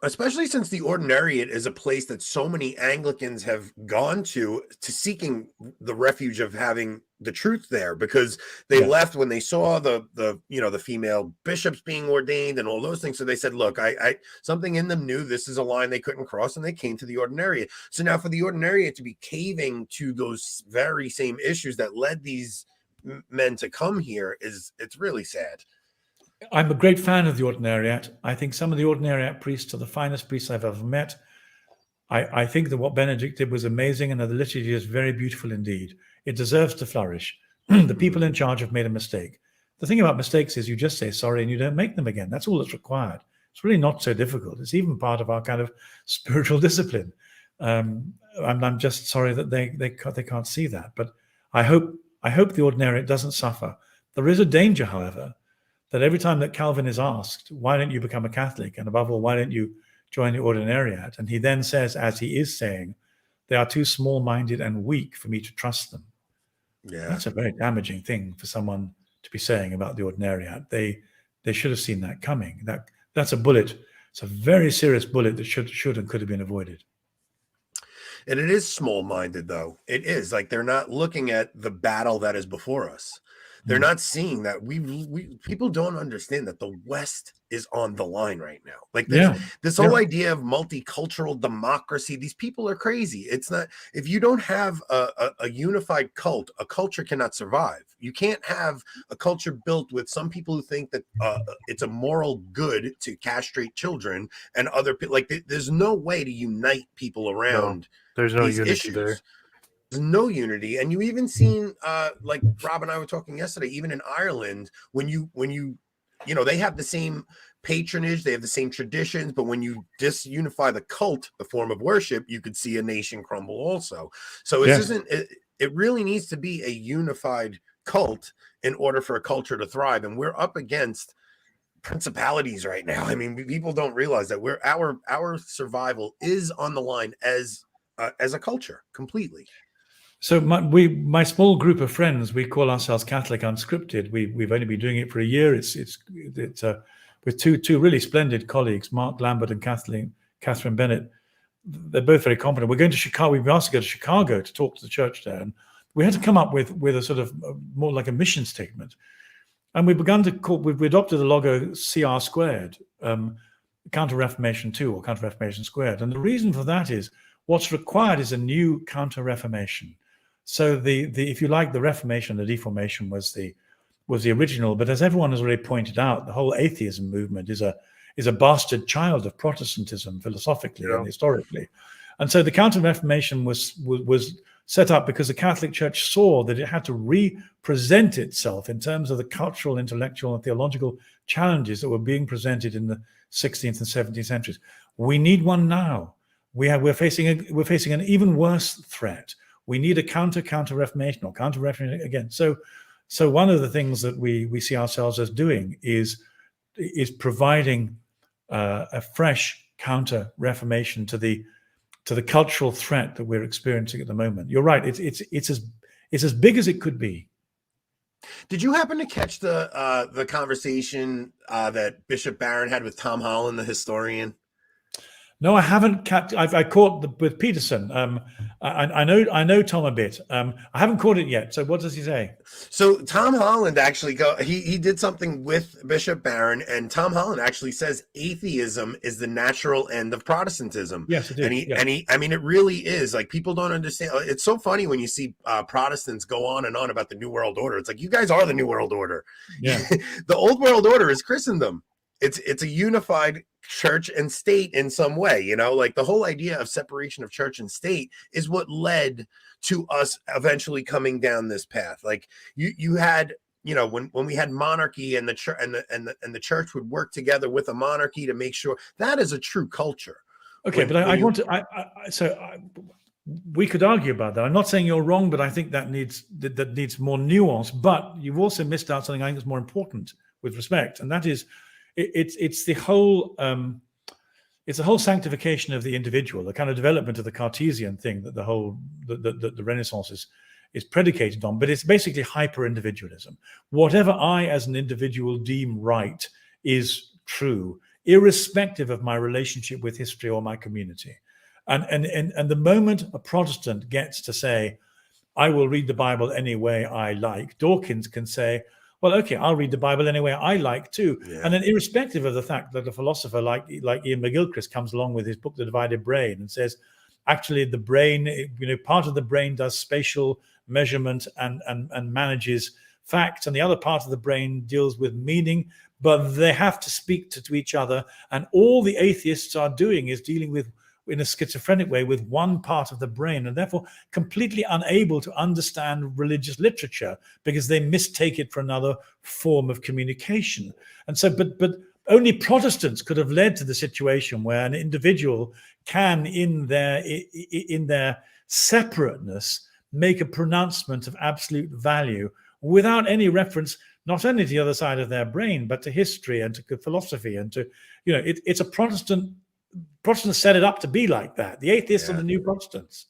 Especially since the Ordinariate is a place that so many Anglicans have gone to seeking the refuge of having the truth there, because they left when they saw the female bishops being ordained and all those things. So they said, look, I something in them knew this is a line they couldn't cross, and they came to the Ordinariate. So now for the Ordinariate to be caving to those very same issues that led these men to come here it's really sad. I'm a great fan of the Ordinariate. I think some of the Ordinariate priests are the finest priests I've ever met. I think that what Benedict did was amazing, and the liturgy is very beautiful indeed. It deserves to flourish. The people in charge have made a mistake. The thing about mistakes is you just say sorry and you don't make them again. That's all that's required. It's really not so difficult. It's even part of our kind of spiritual discipline. I'm just sorry that they can't see that. But I hope the Ordinariate doesn't suffer. There is a danger, however, that every time that Calvin is asked, why don't you become a Catholic? And above all, why don't you join the Ordinariate? And he then says, as he is saying, they are too small-minded and weak for me to trust them. Yeah, that's a very damaging thing for someone to be saying about the Ordinariate. They should have seen that coming. That's a bullet. It's a very serious bullet that should and could have been avoided. And it is small-minded, though. It is like they're not looking at the battle that is before us. They're not seeing that people don't understand that the West is on the line right now. Like this whole idea of multicultural democracy, these people are crazy. It's not, if you don't have a unified cult, a culture cannot survive. You can't have a culture built with some people who think that it's a moral good to castrate children, and other people, like there's no way to unite people around. There's no unity issues. there. There's no unity. And you even seen like Rob and I were talking yesterday, even in Ireland, when you they have the same patronage, they have the same traditions, but when you disunify the cult, the form of worship, you could see a nation crumble also. So it really needs to be a unified cult in order for a culture to thrive. And we're up against principalities right now. I mean, people don't realize that our survival is on the line as a culture completely. So my small group of friends, we call ourselves Catholic Unscripted. We've only been doing it for a year. with two really splendid colleagues, Mark Lambert and Catherine Bennett. They're both very competent. We're going to Chicago. We've been asked to go to Chicago to talk to the church there, and we had to come up with a sort of more like a mission statement. And we've adopted the logo CR squared, Counter-Reformation 2 or Counter-Reformation squared. And the reason for that is what's required is a new Counter-Reformation. So if you like, the Reformation, the Deformation was the original, but as everyone has already pointed out, the whole atheism movement is a bastard child of Protestantism philosophically and historically. And so the Counter-Reformation was set up because the Catholic Church saw that it had to represent itself in terms of the cultural, intellectual, and theological challenges that were being presented in the 16th and 17th centuries. We need one now. We're facing an even worse threat. We need a counter-Reformation or counter-Reformation again. So one of the things that we see ourselves as doing is providing a fresh counter-Reformation to the cultural threat that we're experiencing at the moment. You're right. It's as big as it could be. Did you happen to catch the conversation that Bishop Barron had with Tom Holland, the historian? No, I haven't. I caught with Peterson. I know Tom a bit. I haven't caught it yet. So what does he say? So Tom Holland actually he did something with Bishop Barron, and Tom Holland actually says atheism is the natural end of Protestantism. Yes, it is. And he, I mean, it really is. Like, people don't understand. It's so funny when you see Protestants go on and on about the New World Order. It's like, you guys are the New World Order. Yeah. The Old World Order is Christendom. It's a unified church and state in some way, you know, like the whole idea of separation of church and state is what led to us eventually coming down this path. Like you had, you know, when we had monarchy and the church and the church would work together with a monarchy to make sure that is a true culture. Okay, we could argue about that. I'm not saying you're wrong, but I think that needs more nuance. But you've also missed out something I think that's more important with respect, and that is it's the whole sanctification of the individual, the kind of development of the Cartesian thing that the Renaissance is predicated on. But it's basically hyper individualism. Whatever I as an individual deem right is true, irrespective of my relationship with history or my community. And the moment a Protestant gets to say, I will read the Bible any way I like, Dawkins can say, well, okay, I'll read the Bible any way I like too. Yeah. And then irrespective of the fact that a philosopher like Ian McGilchrist comes along with his book, The Divided Brain, and says, actually the brain, you know, part of the brain does spatial measurement and manages facts, and the other part of the brain deals with meaning, but they have to speak to each other. And all the atheists are doing is dealing with, in a schizophrenic way, with one part of the brain, and therefore completely unable to understand religious literature because they mistake it for another form of communication. And so, but only Protestants could have led to the situation where an individual can, in their separateness, make a pronouncement of absolute value without any reference, not only to the other side of their brain, but to history and to philosophy and to, you know, it's a Protestants set it up to be like that. The atheists are the new Protestants.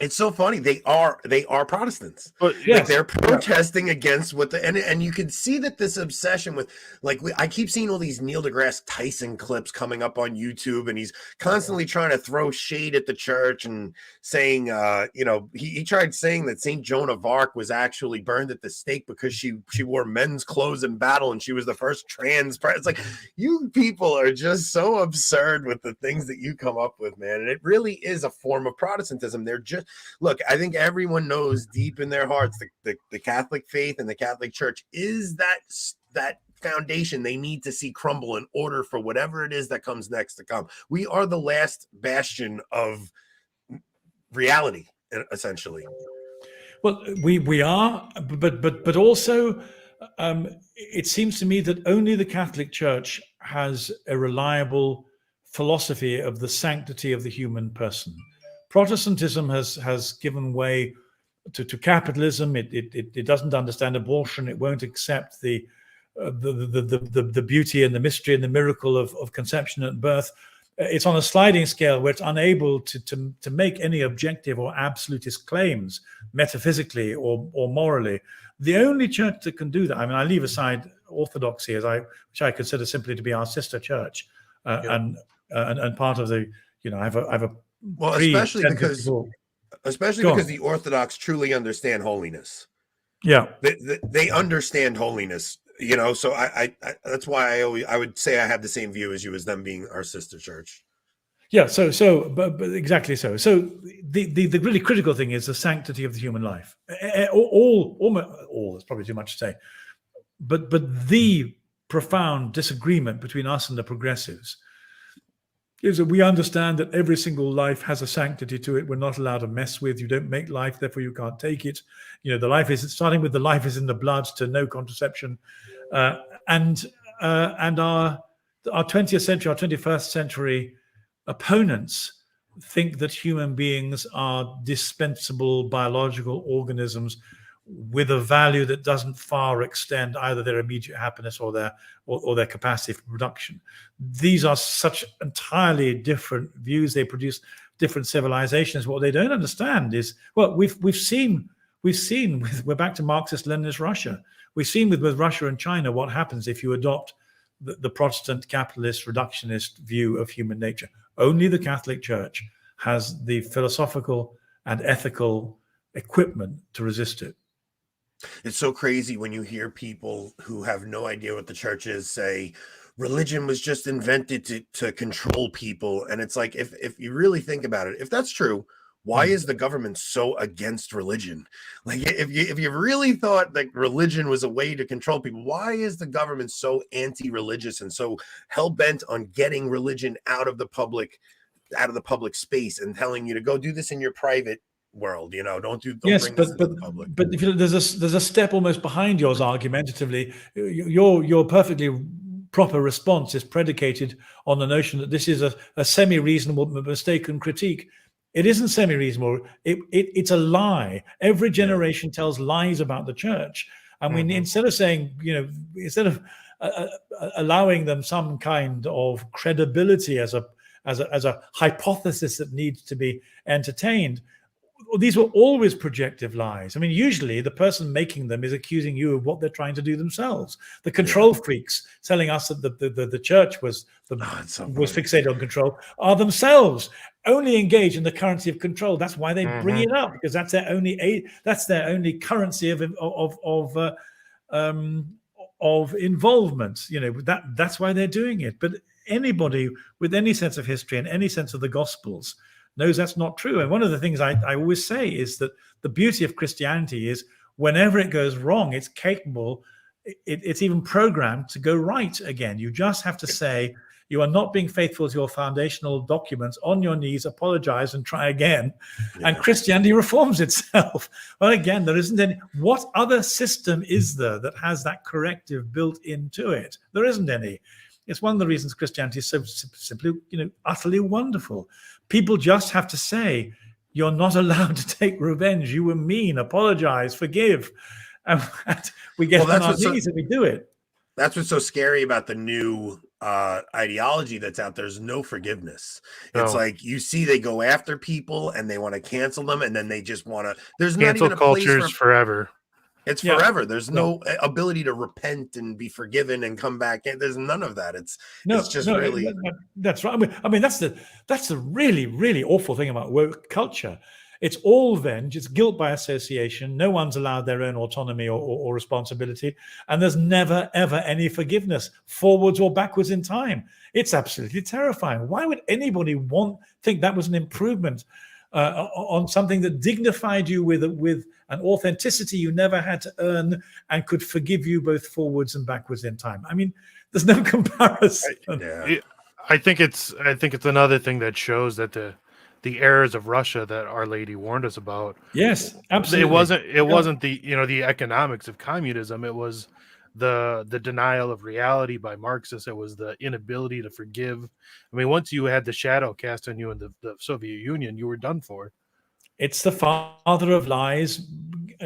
It's so funny. They are Protestants. But yes, like, they're protesting against what and you can see that this obsession with, like, I keep seeing all these Neil deGrasse Tyson clips coming up on YouTube, and he's constantly trying to throw shade at the church and saying, you know, he tried saying that Saint Joan of Arc was actually burned at the stake because she wore men's clothes in battle and she was the first trans. It's like, you people are just so absurd with the things that you come up with, man. And it really is a form of Protestantism. They're just, look, I think everyone knows deep in their hearts the Catholic faith and the Catholic Church is that foundation they need to see crumble in order for whatever it is that comes next to come. We are the last bastion of reality, essentially. Well, we are, but also it seems to me that only the Catholic Church has a reliable philosophy of the sanctity of the human person. Protestantism has given way to capitalism. It doesn't understand abortion. It won't accept the beauty and the mystery and the miracle of conception at birth. it's on a sliding scale where it's unable to make any objective or absolutist claims metaphysically or morally. The only church that can do that, I mean, I leave aside orthodoxy, which I consider simply to be our sister church, and part of the, I have a well, especially because on. the Orthodox truly understand holiness. Yeah, they understand holiness. So I that's why I would say I have the same view as you, as them being our sister church. Yeah, but exactly so. So the really critical thing is the sanctity of the human life. All that's probably too much to say, but the profound disagreement between us and the progressives is that we understand that every single life has a sanctity to it. We're not allowed to mess with. You don't make life, therefore you can't take it. The life is starting with the life is in the blood to no contraception, and our 20th century, our 21st century opponents think that human beings are dispensable biological organisms with a value that doesn't far extend either their immediate happiness or their capacity for production. These are such entirely different views. They produce different civilizations. What they don't understand is, well, we've seen we're back to Marxist-Leninist Russia. We've seen with Russia and China what happens if you adopt the Protestant capitalist reductionist view of human nature. Only the Catholic Church has the philosophical and ethical equipment to resist it. It's so crazy when you hear people who have no idea what the church is say religion was just invented to control people. And it's like, if you really think about it, if that's true, why is the government so against religion? Like, if you really thought that religion was a way to control people, why is the government so anti-religious and so hell-bent on getting religion out of the public space and telling you to go do this in your private world? Don't yes, bring this into the public. But if there's a step almost behind yours argumentatively. Your perfectly proper response is predicated on the notion that this is a semi-reasonable mistaken critique. It isn't semi-reasonable. It's a lie. Every generation tells lies about the church. I mean, instead of saying, instead of allowing them some kind of credibility as a hypothesis that needs to be entertained, these were always projective lies. I mean, usually the person making them is accusing you of what they're trying to do themselves. The control freaks telling us that the church was fixated on control are themselves only engaged in the currency of control. That's why they bring it up, because that's their only currency of involvement. That's why they're doing it. But anybody with any sense of history and any sense of the Gospels knows that's not true. And one of the things I always say is that the beauty of Christianity is whenever it goes wrong, it's capable, it's even programmed to go right again. You just have to say, you are not being faithful to your foundational documents, on your knees, apologize and try again. Yeah. And Christianity reforms itself. Well, again, there isn't any. What other system is there that has that corrective built into it? There isn't any. It's one of the reasons Christianity is so simply, utterly wonderful. People just have to say, you're not allowed to take revenge. You were mean. Apologize. Forgive. And we get on our knees and we do it. That's what's so scary about the new ideology that's out there. There's no forgiveness. No. It's like you see they go after people and they want to cancel them, and then they just want to. There's cancel not even a cultures forever. It's forever. There's no ability to repent and be forgiven and come back. There's none of that. It's just really. That's right. I mean, that's the really, really awful thing about woke culture. It's all revenge. It's guilt by association. No one's allowed their own autonomy or responsibility. And there's never, ever any forgiveness, forwards or backwards in time. It's absolutely terrifying. Why would anybody think that was an improvement on something that dignified you with an authenticity you never had to earn and could forgive you both forwards and backwards in time? I mean, there's no comparison. I think it's another thing that shows that the errors of Russia that Our Lady warned us about. Yes, absolutely. It wasn't the economics of communism. It was the denial of reality by Marxists. It was the inability to forgive. I mean, once you had the shadow cast on you in the Soviet Union, you were done for. It's the father of lies,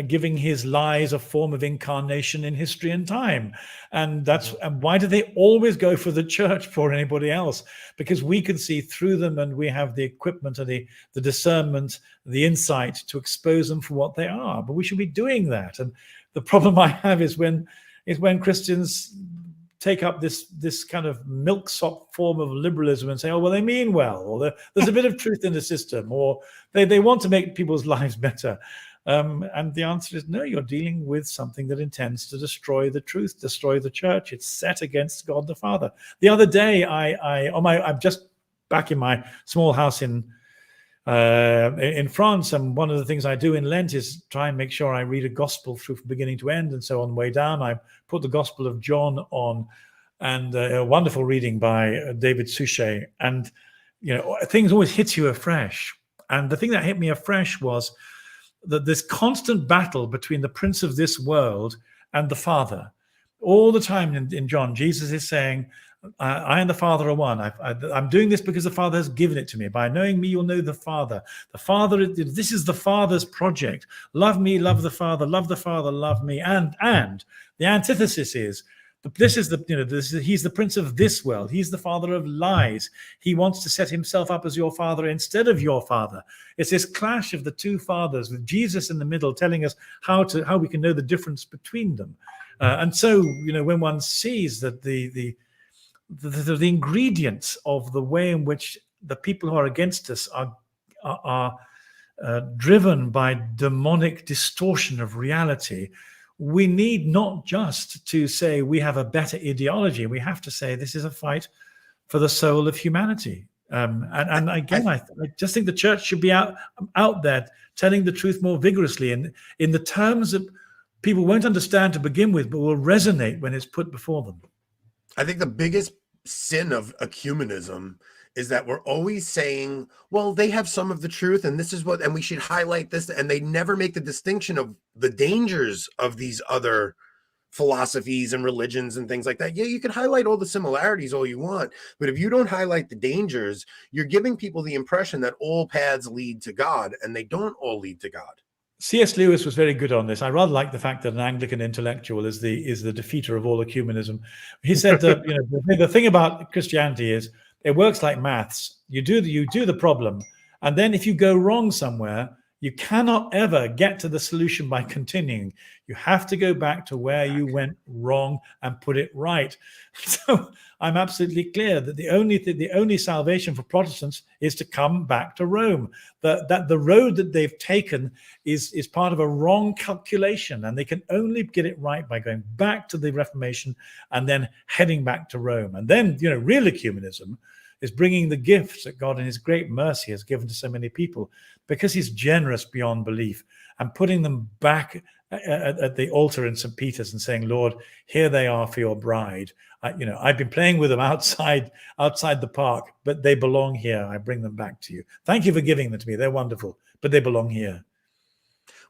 giving his lies a form of incarnation in history and time. And and why do they always go for the church for anybody else? Because we can see through them, and we have the equipment and the discernment, the insight to expose them for what they are. But we should be doing that. And the problem I have is when Christians take up this kind of milksop form of liberalism and say, oh, well, they mean well, or there's a bit of truth in the system, or they want to make people's lives better. And the answer is no, you're dealing with something that intends to destroy the truth, destroy the church. It's set against God the Father. The other day, I'm just back in my small house in France, and one of the things I do in Lent is try and make sure I read a gospel through from beginning to end. And so on the way down, I put the Gospel of John on, and a wonderful reading by David Suchet. And things always hit you afresh. And the thing that hit me afresh was that this constant battle between the prince of this world and the Father. All the time in John, Jesus is saying, I and the Father are one. I'm doing this because the Father has given it to me. By knowing me, you'll know the Father. The Father, this is the Father's project. Love me, love the Father, love me. And the antithesis is, he's the prince of this world. He's the father of lies. He wants to set himself up as your father instead of your father. It's this clash of the two fathers with Jesus in the middle, telling us how we can know the difference between them. And so, when one sees that the ingredients of the way in which the people who are against us are driven by demonic distortion of reality, we need not just to say we have a better ideology. We have to say this is a fight for the soul of humanity. And again, I just think the church should be out there telling the truth more vigorously, and in the terms that people won't understand to begin with, but will resonate when it's put before them. I think the biggest sin of ecumenism is that we're always saying, well, they have some of the truth, and this is what, and we should highlight this, and they never make the distinction of the dangers of these other philosophies and religions and things like that. Yeah, you can highlight all the similarities all you want, but if you don't highlight the dangers, you're giving people the impression that all paths lead to God, and they don't all lead to God. C.S. Lewis was very good on this. I rather like the fact that an Anglican intellectual is the defeater of all ecumenism. He said that the thing about Christianity is it works like maths. You do the problem, and then if you go wrong somewhere, you cannot ever get to the solution by continuing. You have to go back to where you went wrong and put it right. So I'm absolutely clear that the only salvation for Protestants is to come back to Rome. That the road that they've taken is part of a wrong calculation, and they can only get it right by going back to the Reformation and then heading back to Rome. And then, real ecumenism is bringing the gifts that God in his great mercy has given to so many people, because he's generous beyond belief, and putting them back at the altar in St. Peter's and saying, Lord, here they are for your bride. I've been playing with them outside the park, but they belong here. I bring them back to you. Thank you for giving them to me. They're wonderful, but they belong here.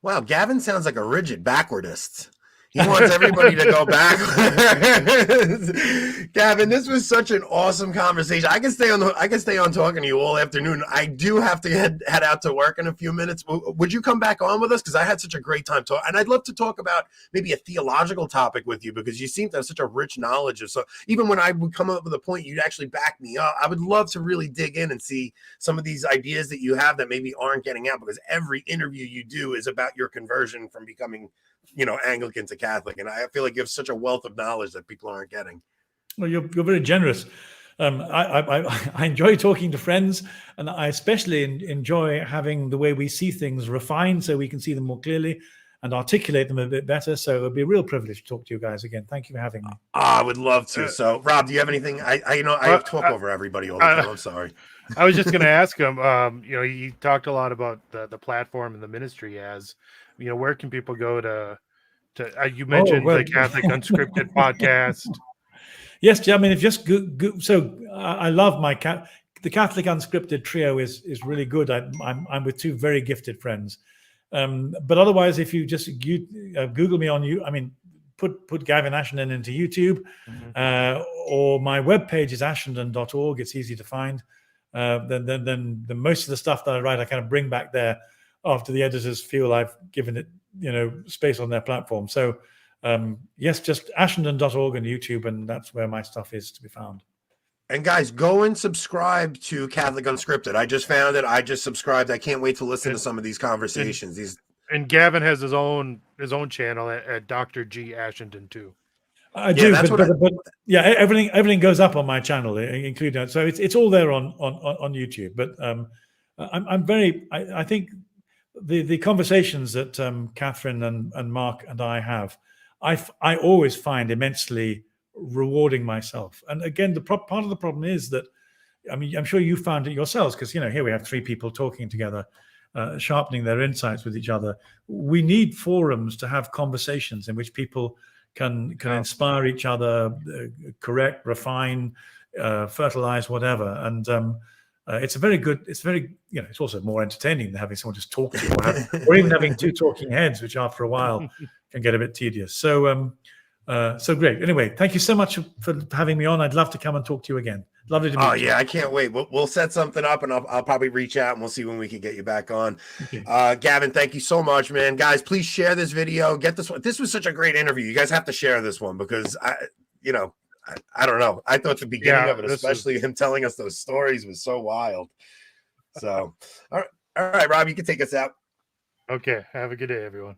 Wow, Gavin sounds like a rigid backwardist. He wants everybody to go back. Gavin, this was such an awesome conversation. I can stay on talking to you all afternoon. I do have to head out to work in a few minutes. Would you come back on with us? Because I had such a great time talking, and I'd love to talk about maybe a theological topic with you, because you seem to have such a rich knowledge of. So even when I would come up with a point, you'd actually back me up. I would love to really dig in and see some of these ideas that you have that maybe aren't getting out, because every interview you do is about your conversion from becoming Anglican to Catholic, and I feel like you have such a wealth of knowledge that people aren't getting. Well, you're very generous. I enjoy talking to friends, and I especially enjoy having the way we see things refined, so we can see them more clearly and articulate them a bit better. So it would be a real privilege to talk to you guys again. Thank you for having me. I would love to. So, Rob, do you have anything? I talk over everybody all the time. I'm sorry. I was just going to ask him. You talked a lot about the platform and the ministry as. Where can people go to you mentioned the Catholic Unscripted podcast. Yes, I mean, if just so I love the Catholic Unscripted trio is really good. I'm with two very gifted friends, but otherwise, if you just Google me on put Gavin Ashenden into YouTube, or my webpage is ashenden.org. It's easy to find. Then most of the stuff that I write, I kind of bring back there after the editors feel I've given it space on their platform. So yes, just ashenden.org and YouTube, and that's where my stuff is to be found. And guys, go and subscribe to Catholic Unscripted. I just found it. I just subscribed. I can't wait to listen to some of these conversations. And Gavin has his own channel at Dr. G Ashenden too. I do, but yeah, everything goes up on my channel, including, so it's all there on YouTube. But I think the conversations that Catherine and Mark and I have, I always find immensely rewarding myself. And again, part of the problem is that, I mean, I'm sure you found it yourselves, because here we have three people talking together, sharpening their insights with each other. We need forums to have conversations in which people can inspire each other, correct, refine, fertilize, whatever. And it's also more entertaining than having someone just talk to you, or even having two talking heads, which after a while can get a bit tedious. So great. Anyway, thank you so much for having me on. I'd love to come and talk to you again. Lovely to meet you. Oh yeah, I can't wait. We'll set something up, and I'll probably reach out, and we'll see when we can get you back on. Okay. Gavin, thank you so much, man. Guys, please share this video. Get this one. This was such a great interview. You guys have to share this one, because I don't know. I thought the beginning of it, especially him telling us those stories, was so wild. So, all right, Rob, you can take us out. Okay. Have a good day, everyone.